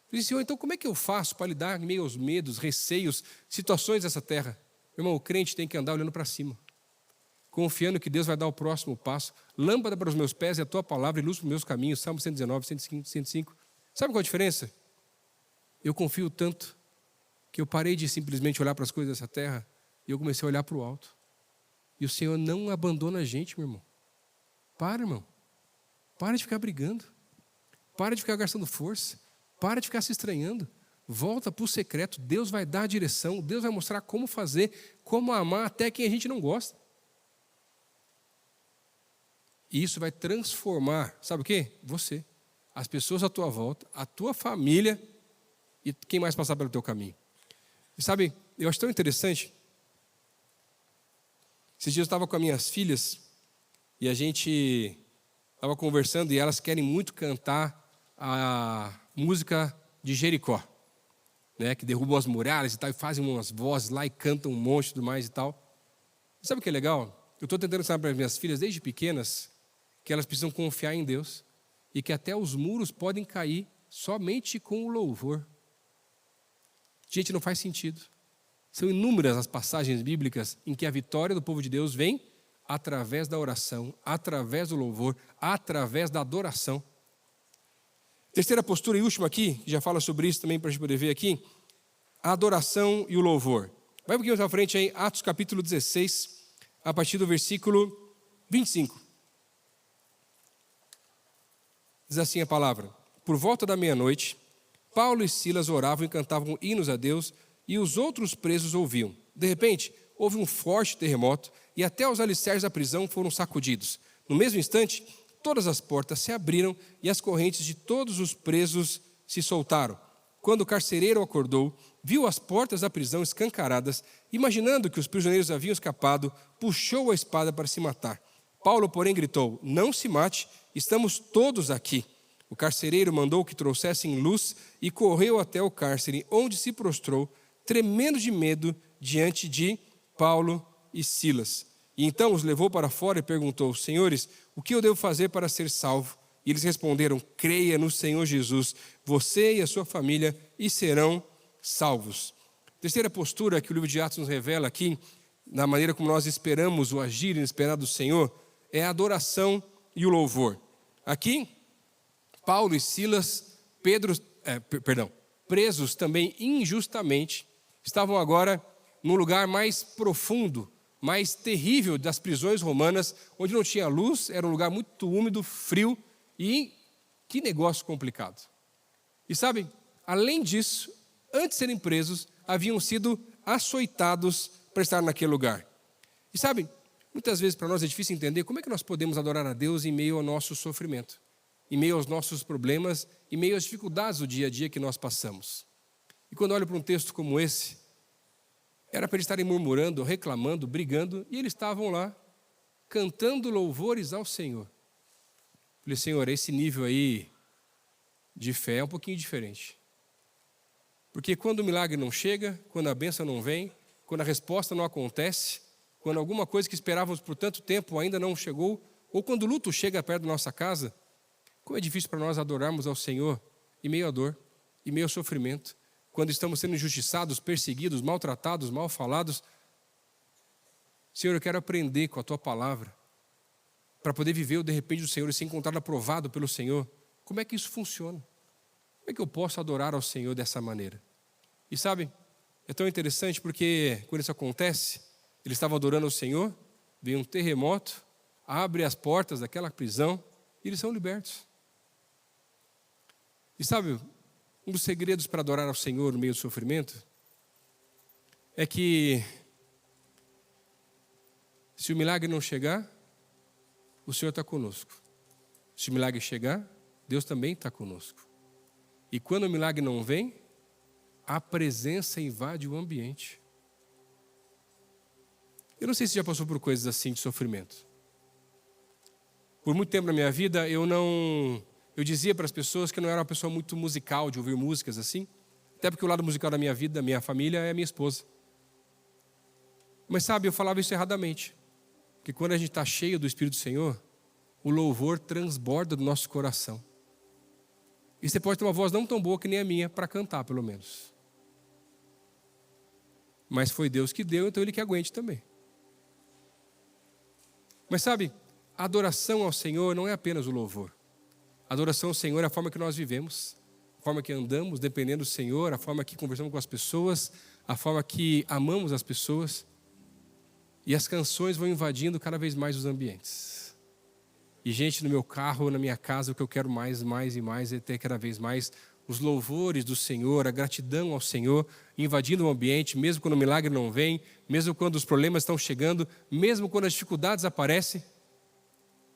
Eu falei, Senhor, então como é que eu faço para lidar em meio aos medos, receios, situações dessa terra? Meu irmão, o crente tem que andar olhando para cima, confiando que Deus vai dar o próximo passo. Lâmpada para os meus pés é a tua palavra e luz para os meus caminhos. Salmo 119, 105. Sabe qual a diferença? Eu confio tanto que eu parei de simplesmente olhar para as coisas dessa terra e eu comecei a olhar para o alto. E o Senhor não abandona a gente, meu irmão. Para, irmão. Para de ficar brigando. Para de ficar gastando força. Para de ficar se estranhando. Volta para o secreto. Deus vai dar a direção. Deus vai mostrar como fazer, como amar até quem a gente não gosta. E isso vai transformar, sabe o quê? Você. As pessoas à tua volta, a tua família e quem mais passar pelo teu caminho. E sabe, eu acho tão interessante. Esses dias eu estava com as minhas filhas e a gente estava conversando e elas querem muito cantar a música de Jericó, né, que derrubam as muralhas e tal, e fazem umas vozes lá e cantam um monte e tudo mais e tal. E sabe o que é legal? Eu estou tentando ensinar para as minhas filhas desde pequenas que elas precisam confiar em Deus e que até os muros podem cair somente com o louvor. Gente, não faz sentido. São inúmeras as passagens bíblicas em que a vitória do povo de Deus vem através da oração, através do louvor, através da adoração. Terceira postura e última aqui, que já fala sobre isso também para a gente poder ver aqui, a adoração e o louvor. Vai um pouquinho mais à frente aí, Atos capítulo 16, a partir do versículo 25. Diz assim a palavra: por volta da meia-noite, Paulo e Silas oravam e cantavam hinos a Deus, e os outros presos ouviam. De repente, houve um forte terremoto, e até os alicerces da prisão foram sacudidos. No mesmo instante, todas as portas se abriram e as correntes de todos os presos se soltaram. Quando o carcereiro acordou, viu as portas da prisão escancaradas, imaginando que os prisioneiros haviam escapado, puxou a espada para se matar. Paulo, porém, gritou: não se mate, estamos todos aqui. O carcereiro mandou que trouxessem luz e correu até o cárcere, onde se prostrou, tremendo de medo, diante de Paulo e Silas. E então os levou para fora e perguntou: senhores, o que eu devo fazer para ser salvo? E eles responderam: creia no Senhor Jesus, você e a sua família, e serão salvos. Terceira postura que o livro de Atos nos revela aqui, na maneira como nós esperamos o agir inesperado do Senhor, é a adoração e o louvor. Aqui, Paulo e Silas, presos também injustamente, estavam agora num lugar mais profundo, mais terrível das prisões romanas, onde não tinha luz, era um lugar muito úmido, frio, e que negócio complicado. E sabe, além disso, antes de serem presos, haviam sido açoitados para estar naquele lugar. E sabe, muitas vezes para nós é difícil entender como é que nós podemos adorar a Deus em meio ao nosso sofrimento, em meio aos nossos problemas, em meio às dificuldades do dia a dia que nós passamos. E quando olho para um texto como esse, era para eles estarem murmurando, reclamando, brigando, e eles estavam lá, cantando louvores ao Senhor. Falei: Senhor, esse nível aí de fé é um pouquinho diferente. Porque quando o milagre não chega, quando a bênção não vem, quando a resposta não acontece, quando alguma coisa que esperávamos por tanto tempo ainda não chegou, ou quando o luto chega perto da nossa casa, como é difícil para nós adorarmos ao Senhor em meio à dor, em meio ao sofrimento, quando estamos sendo injustiçados, perseguidos, maltratados, mal falados. Senhor, eu quero aprender com a Tua palavra, para poder viver o de repente do Senhor e ser encontrado aprovado pelo Senhor. Como é que isso funciona? Como é que eu posso adorar ao Senhor dessa maneira? E sabe, é tão interessante porque quando isso acontece, eles estavam adorando ao Senhor, vem um terremoto, abre as portas daquela prisão e eles são libertos. E sabe, um dos segredos para adorar ao Senhor no meio do sofrimento é que se o milagre não chegar, o Senhor está conosco. Se o milagre chegar, Deus também está conosco. E quando o milagre não vem, a presença invade o ambiente. Eu não sei se já passou por coisas assim de sofrimento. Por muito tempo na minha vida, eu dizia para as pessoas que eu não era uma pessoa muito musical, de ouvir músicas assim. Até porque o lado musical da minha vida, da minha família, é a minha esposa. Mas sabe, eu falava isso erradamente. Que quando a gente está cheio do Espírito do Senhor, o louvor transborda do nosso coração. E você pode ter uma voz não tão boa que nem a minha, para cantar pelo menos. Mas foi Deus que deu, então Ele que aguente também. Mas sabe, a adoração ao Senhor não é apenas o louvor. A adoração ao Senhor é a forma que nós vivemos, a forma que andamos dependendo do Senhor, a forma que conversamos com as pessoas, a forma que amamos as pessoas. E as canções vão invadindo cada vez mais os ambientes. E gente, no meu carro, na minha casa, o que eu quero mais e mais é ter cada vez mais os louvores do Senhor, a gratidão ao Senhor, invadindo o ambiente, mesmo quando o milagre não vem, mesmo quando os problemas estão chegando, mesmo quando as dificuldades aparecem.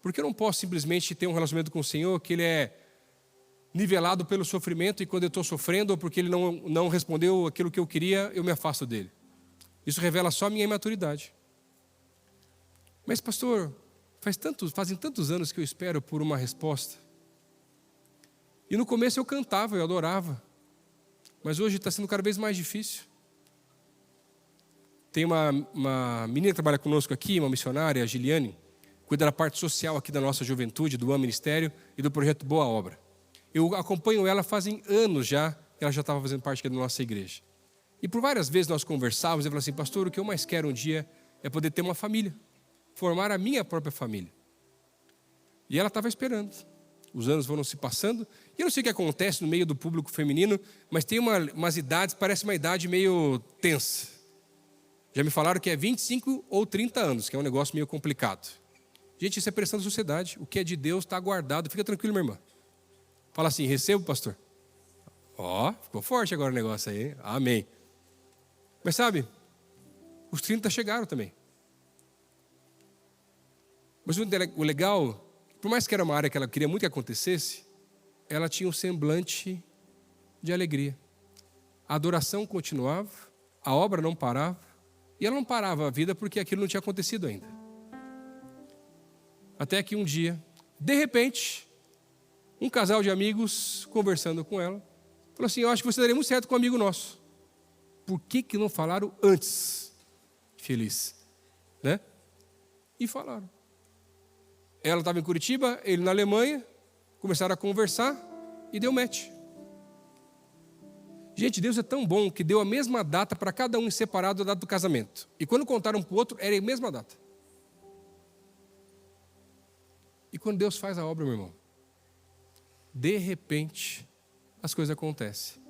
Porque eu não posso simplesmente ter um relacionamento com o Senhor que ele é nivelado pelo sofrimento, e quando eu estou sofrendo, ou porque ele não respondeu aquilo que eu queria, eu me afasto dele. Isso revela só a minha imaturidade. Mas pastor, fazem tantos anos que eu espero por uma resposta. E no começo eu cantava, eu adorava. Mas hoje está sendo cada vez mais difícil. Tem uma menina que trabalha conosco aqui, uma missionária, a Giliane, cuida da parte social aqui da nossa juventude, do Ministério e do projeto Boa Obra. Eu acompanho ela fazem anos já, ela já estava fazendo parte aqui da nossa igreja. E por várias vezes nós conversávamos, eu falei assim, pastor, o que eu mais quero um dia é poder ter uma família, formar a minha própria família. E ela estava esperando. Os anos foram se passando, e eu não sei o que acontece no meio do público feminino, mas tem umas idades, parece uma idade meio tensa. Já me falaram que é 25 ou 30 anos, que é um negócio meio complicado. Gente, isso é pressão da sociedade. O que é de Deus está guardado. Fica tranquilo, minha irmã. Fala assim, recebo, pastor. Ficou forte agora o negócio aí, hein? Amém. Mas sabe, os 30 chegaram também. Mas o legal, por mais que era uma área que ela queria muito que acontecesse, ela tinha um semblante de alegria. A adoração continuava, a obra não parava, e ela não parava a vida porque aquilo não tinha acontecido ainda. Até que um dia, de repente, um casal de amigos, conversando com ela, falou assim, eu acho que você daria muito certo com um amigo nosso. Por que não falaram antes? Feliz, né? E falaram. Ela estava em Curitiba, ele na Alemanha, começaram a conversar e deu match. Gente, Deus é tão bom que deu a mesma data para cada um em separado, a data do casamento. E quando contaram para o outro, era a mesma data. E quando Deus faz a obra, meu irmão, de repente, as coisas acontecem.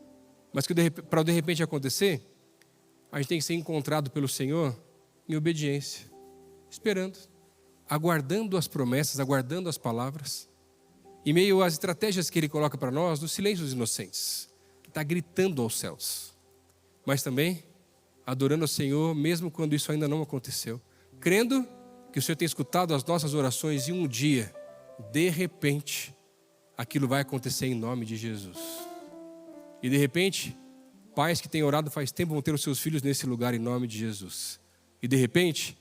Mas para de repente acontecer, a gente tem que ser encontrado pelo Senhor em obediência, esperando, aguardando as promessas, aguardando as palavras, em meio às estratégias que Ele coloca para nós, no silêncio dos inocentes, que está gritando aos céus, mas também adorando ao Senhor, mesmo quando isso ainda não aconteceu, crendo que o Senhor tem escutado as nossas orações e um dia, de repente, aquilo vai acontecer em nome de Jesus. E de repente, pais que têm orado faz tempo vão ter os seus filhos nesse lugar em nome de Jesus. E de repente,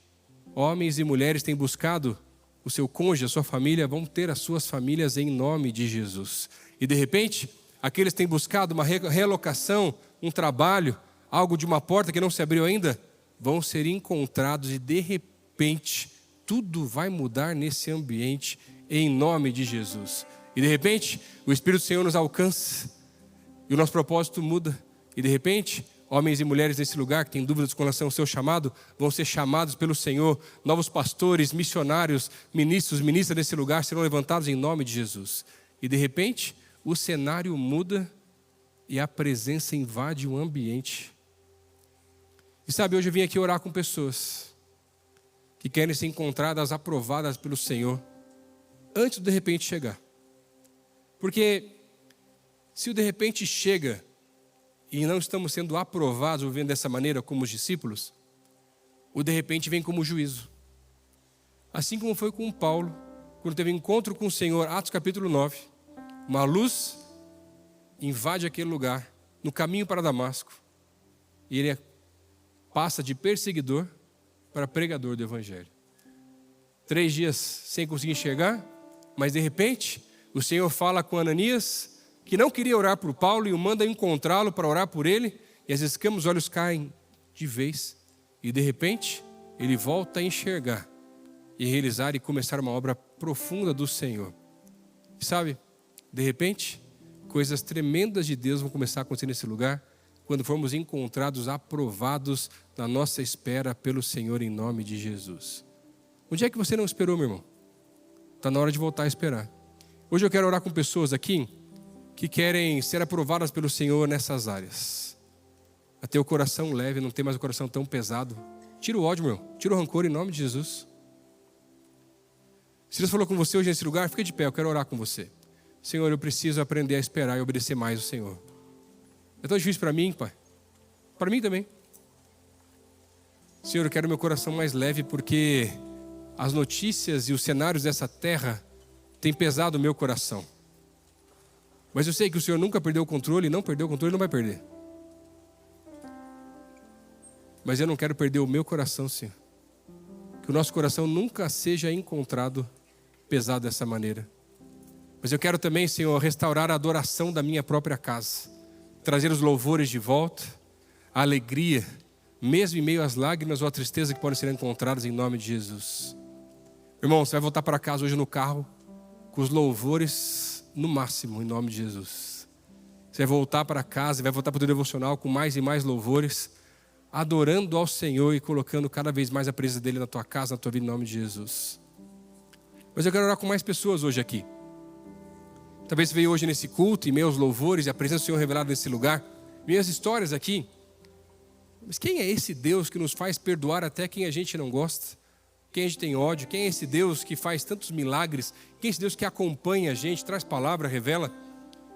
homens e mulheres têm buscado o seu cônjuge, a sua família, vão ter as suas famílias em nome de Jesus. E de repente, aqueles que têm buscado uma relocação, um trabalho, algo de uma porta que não se abriu ainda, vão ser encontrados e de repente, tudo vai mudar nesse ambiente em nome de Jesus. E de repente, o Espírito do Senhor nos alcança e o nosso propósito muda. E de repente, homens e mulheres nesse lugar que têm dúvidas com relação ao seu chamado, vão ser chamados pelo Senhor. Novos pastores, missionários, ministros, ministras nesse lugar serão levantados em nome de Jesus. E de repente, o cenário muda e a presença invade o ambiente. E sabe, hoje eu vim aqui orar com pessoas que querem ser encontradas, aprovadas pelo Senhor, antes do de repente chegar. Porque se o de repente chega e não estamos sendo aprovados, ou vivendo dessa maneira como os discípulos, o de repente vem como juízo. Assim como foi com Paulo, quando teve encontro com o Senhor, Atos capítulo 9, uma luz invade aquele lugar, no caminho para Damasco, e ele passa de perseguidor para pregador do Evangelho. 3 dias sem conseguir enxergar, mas de repente, o Senhor fala com Ananias, que não queria orar por Paulo, e o manda encontrá-lo para orar por ele, e as escamas, os olhos caem de vez, e de repente, ele volta a enxergar, e realizar e começar uma obra profunda do Senhor. E sabe, de repente, coisas tremendas de Deus vão começar a acontecer nesse lugar, quando formos encontrados, aprovados na nossa espera pelo Senhor em nome de Jesus. Onde é que você não esperou, meu irmão? Está na hora de voltar a esperar. Hoje eu quero orar com pessoas aqui que querem ser aprovadas pelo Senhor nessas áreas. A ter o coração leve, não ter mais o coração tão pesado. Tira o ódio, meu. Tira o rancor em nome de Jesus. Se Deus falou com você hoje nesse lugar, fica de pé, eu quero orar com você. Senhor, eu preciso aprender a esperar e obedecer mais o Senhor. É tão difícil para mim, Pai. Para mim também. Senhor, eu quero meu coração mais leve porque as notícias e os cenários dessa terra têm pesado o meu coração. Mas eu sei que o Senhor nunca perdeu o controle, não perdeu o controle e não vai perder. Mas eu não quero perder o meu coração, Senhor. Que o nosso coração nunca seja encontrado pesado dessa maneira. Mas eu quero também, Senhor, restaurar a adoração da minha própria casa. Trazer os louvores de volta, a alegria, mesmo em meio às lágrimas ou à tristeza que podem ser encontradas em nome de Jesus. Irmão, você vai voltar para casa hoje no carro com os louvores no máximo, em nome de Jesus. Você vai voltar para casa, vai voltar para o teu devocional com mais e mais louvores, adorando ao Senhor e colocando cada vez mais a presença dEle na tua casa, na tua vida, em nome de Jesus. Mas eu quero orar com mais pessoas hoje aqui. Talvez você veio hoje nesse culto, em meio aos louvores e a presença do Senhor revelada nesse lugar, minhas histórias aqui. Mas quem é esse Deus que nos faz perdoar até quem a gente não gosta? Quem a gente tem ódio? Quem é esse Deus que faz tantos milagres? Quem é esse Deus que acompanha a gente, traz palavra, revela?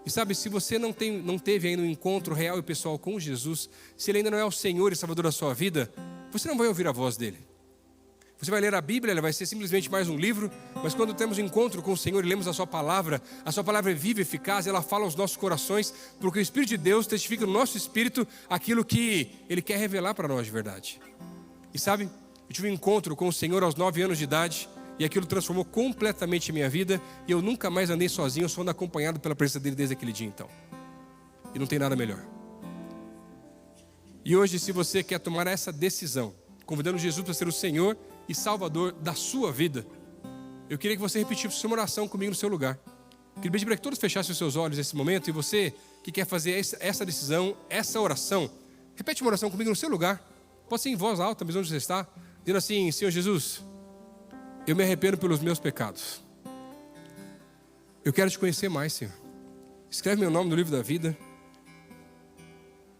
E sabe, se você não teve ainda um encontro real e pessoal com Jesus, se Ele ainda não é o Senhor e Salvador da sua vida, você não vai ouvir a voz dEle. Você vai ler a Bíblia, ela vai ser simplesmente mais um livro, mas quando temos um encontro com o Senhor e lemos a sua palavra é viva e eficaz, ela fala aos nossos corações, porque o Espírito de Deus testifica no nosso espírito aquilo que Ele quer revelar para nós de verdade. E sabe, eu tive um encontro com o Senhor aos 9 anos de idade, e aquilo transformou completamente a minha vida, e eu nunca mais andei sozinho, eu só ando acompanhado pela presença dEle desde aquele dia então. E não tem nada melhor. E hoje, se você quer tomar essa decisão, convidando Jesus para ser o Senhor e Salvador da sua vida, eu queria que você repetisse uma oração comigo no seu lugar. Queria pedir para que todos fechassem os seus olhos nesse momento, e você que quer fazer essa decisão, essa oração, repete uma oração comigo no seu lugar. Pode ser em voz alta, mesmo onde você está, dizendo assim: Senhor Jesus, eu me arrependo pelos meus pecados. Eu quero te conhecer mais, Senhor. Escreve meu nome no livro da vida.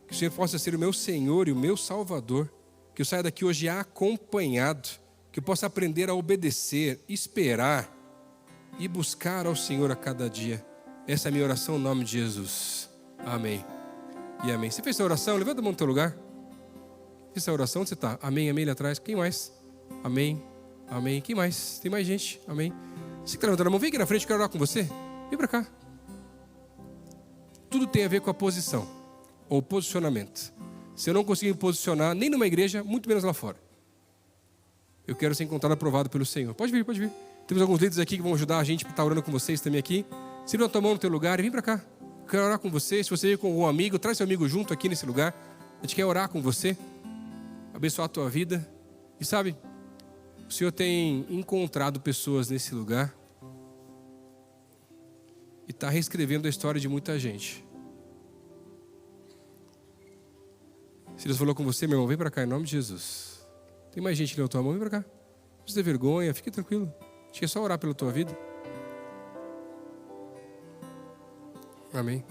Que o Senhor possa ser o meu Senhor e o meu Salvador. Que eu saia daqui hoje acompanhado. Que eu possa aprender a obedecer, esperar e buscar ao Senhor a cada dia. Essa é a minha oração em nome de Jesus. Amém e amém. Você fez essa oração? Levanta a mão no teu lugar. Fez essa oração? Onde você está? Amém, amém, ali atrás. Quem mais? Amém, amém. Quem mais? Tem mais gente? Amém. Você que está levantando a mão, vem aqui na frente, eu quero orar com você. Vem para cá. Tudo tem a ver com a posição ou posicionamento. Se eu não conseguir me posicionar nem numa igreja, muito menos lá fora, eu quero ser encontrado aprovado pelo Senhor. Pode vir, pode vir. Temos alguns líderes aqui que vão ajudar a gente a estar orando com vocês também aqui. Se levanta a mão no teu lugar e vem para cá. Eu quero orar com você. Se você veio com algum amigo, traz seu amigo junto aqui nesse lugar. A gente quer orar com você, abençoar a tua vida. E sabe, o Senhor tem encontrado pessoas nesse lugar e está reescrevendo a história de muita gente. Se Deus falou com você, meu irmão, vem para cá em nome de Jesus. Tem mais gente que levantou a mão, vem para cá. Não precisa ter vergonha, fique tranquilo. Acho que é só orar pela tua vida. Amém.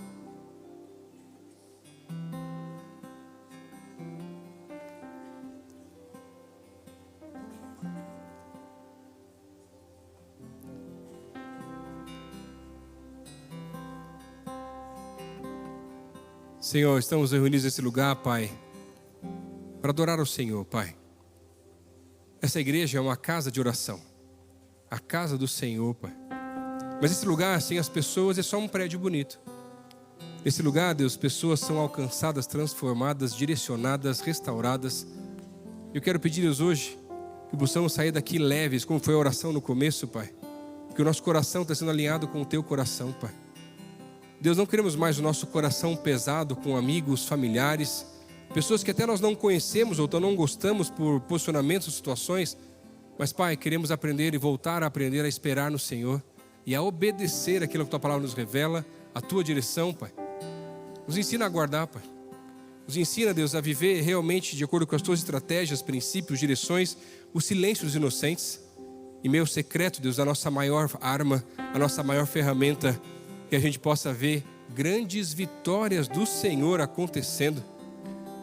Senhor, estamos reunidos nesse lugar, Pai, para adorar ao Senhor, Pai. Essa igreja é uma casa de oração, a casa do Senhor, Pai. Mas esse lugar, sem as pessoas, é só um prédio bonito. Nesse lugar, Deus, pessoas são alcançadas, transformadas, direcionadas, restauradas. Eu quero pedir, Deus, hoje, que possamos sair daqui leves, como foi a oração no começo, Pai. Que o nosso coração está sendo alinhado com o Teu coração, Pai. Deus, não queremos mais o nosso coração pesado com amigos, familiares, pessoas que até nós não conhecemos ou não gostamos por posicionamentos ou situações. Mas, Pai, queremos aprender e voltar a aprender a esperar no Senhor e a obedecer aquilo que a Tua palavra nos revela, a Tua direção, Pai. Nos ensina a guardar, Pai. Nos ensina, Deus, a viver realmente de acordo com as Tuas estratégias, princípios, direções, o silêncio dos inocentes. E meio secreto, Deus, a nossa maior arma, a nossa maior ferramenta, que a gente possa ver grandes vitórias do Senhor acontecendo.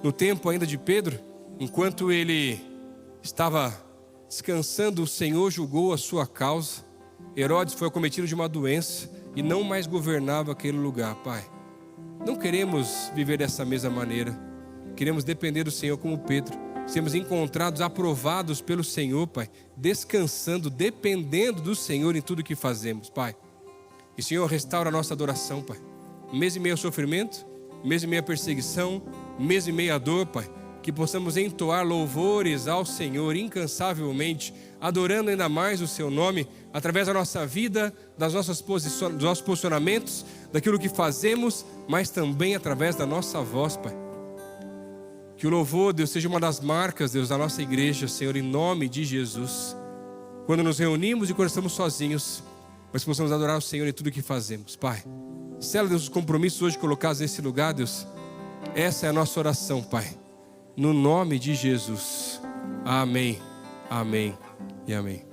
No tempo ainda de Pedro, enquanto ele estava descansando, o Senhor julgou a sua causa. Herodes foi acometido de uma doença e não mais governava aquele lugar, Pai. Não queremos viver dessa mesma maneira. Queremos depender do Senhor como Pedro. Sermos encontrados, aprovados pelo Senhor, Pai. Descansando, dependendo do Senhor em tudo que fazemos, Pai. E Senhor, restaura a nossa adoração, Pai. mesmo em meio ao sofrimento, mesmo em meio à perseguição, mesmo em meio à dor, Pai, que possamos entoar louvores ao Senhor incansavelmente, adorando ainda mais o Seu nome, através da nossa vida, dos nossos posicionamentos, daquilo que fazemos, mas também através da nossa voz, Pai. Que o louvor, Deus, seja uma das marcas, Deus, da nossa igreja, Senhor, em nome de Jesus. Quando nos reunimos e quando estamos sozinhos, mas possamos adorar o Senhor em tudo que fazemos, Pai. Sela, Deus, os compromissos hoje colocados nesse lugar, Deus. Essa é a nossa oração, Pai. No nome de Jesus. Amém, amém e amém.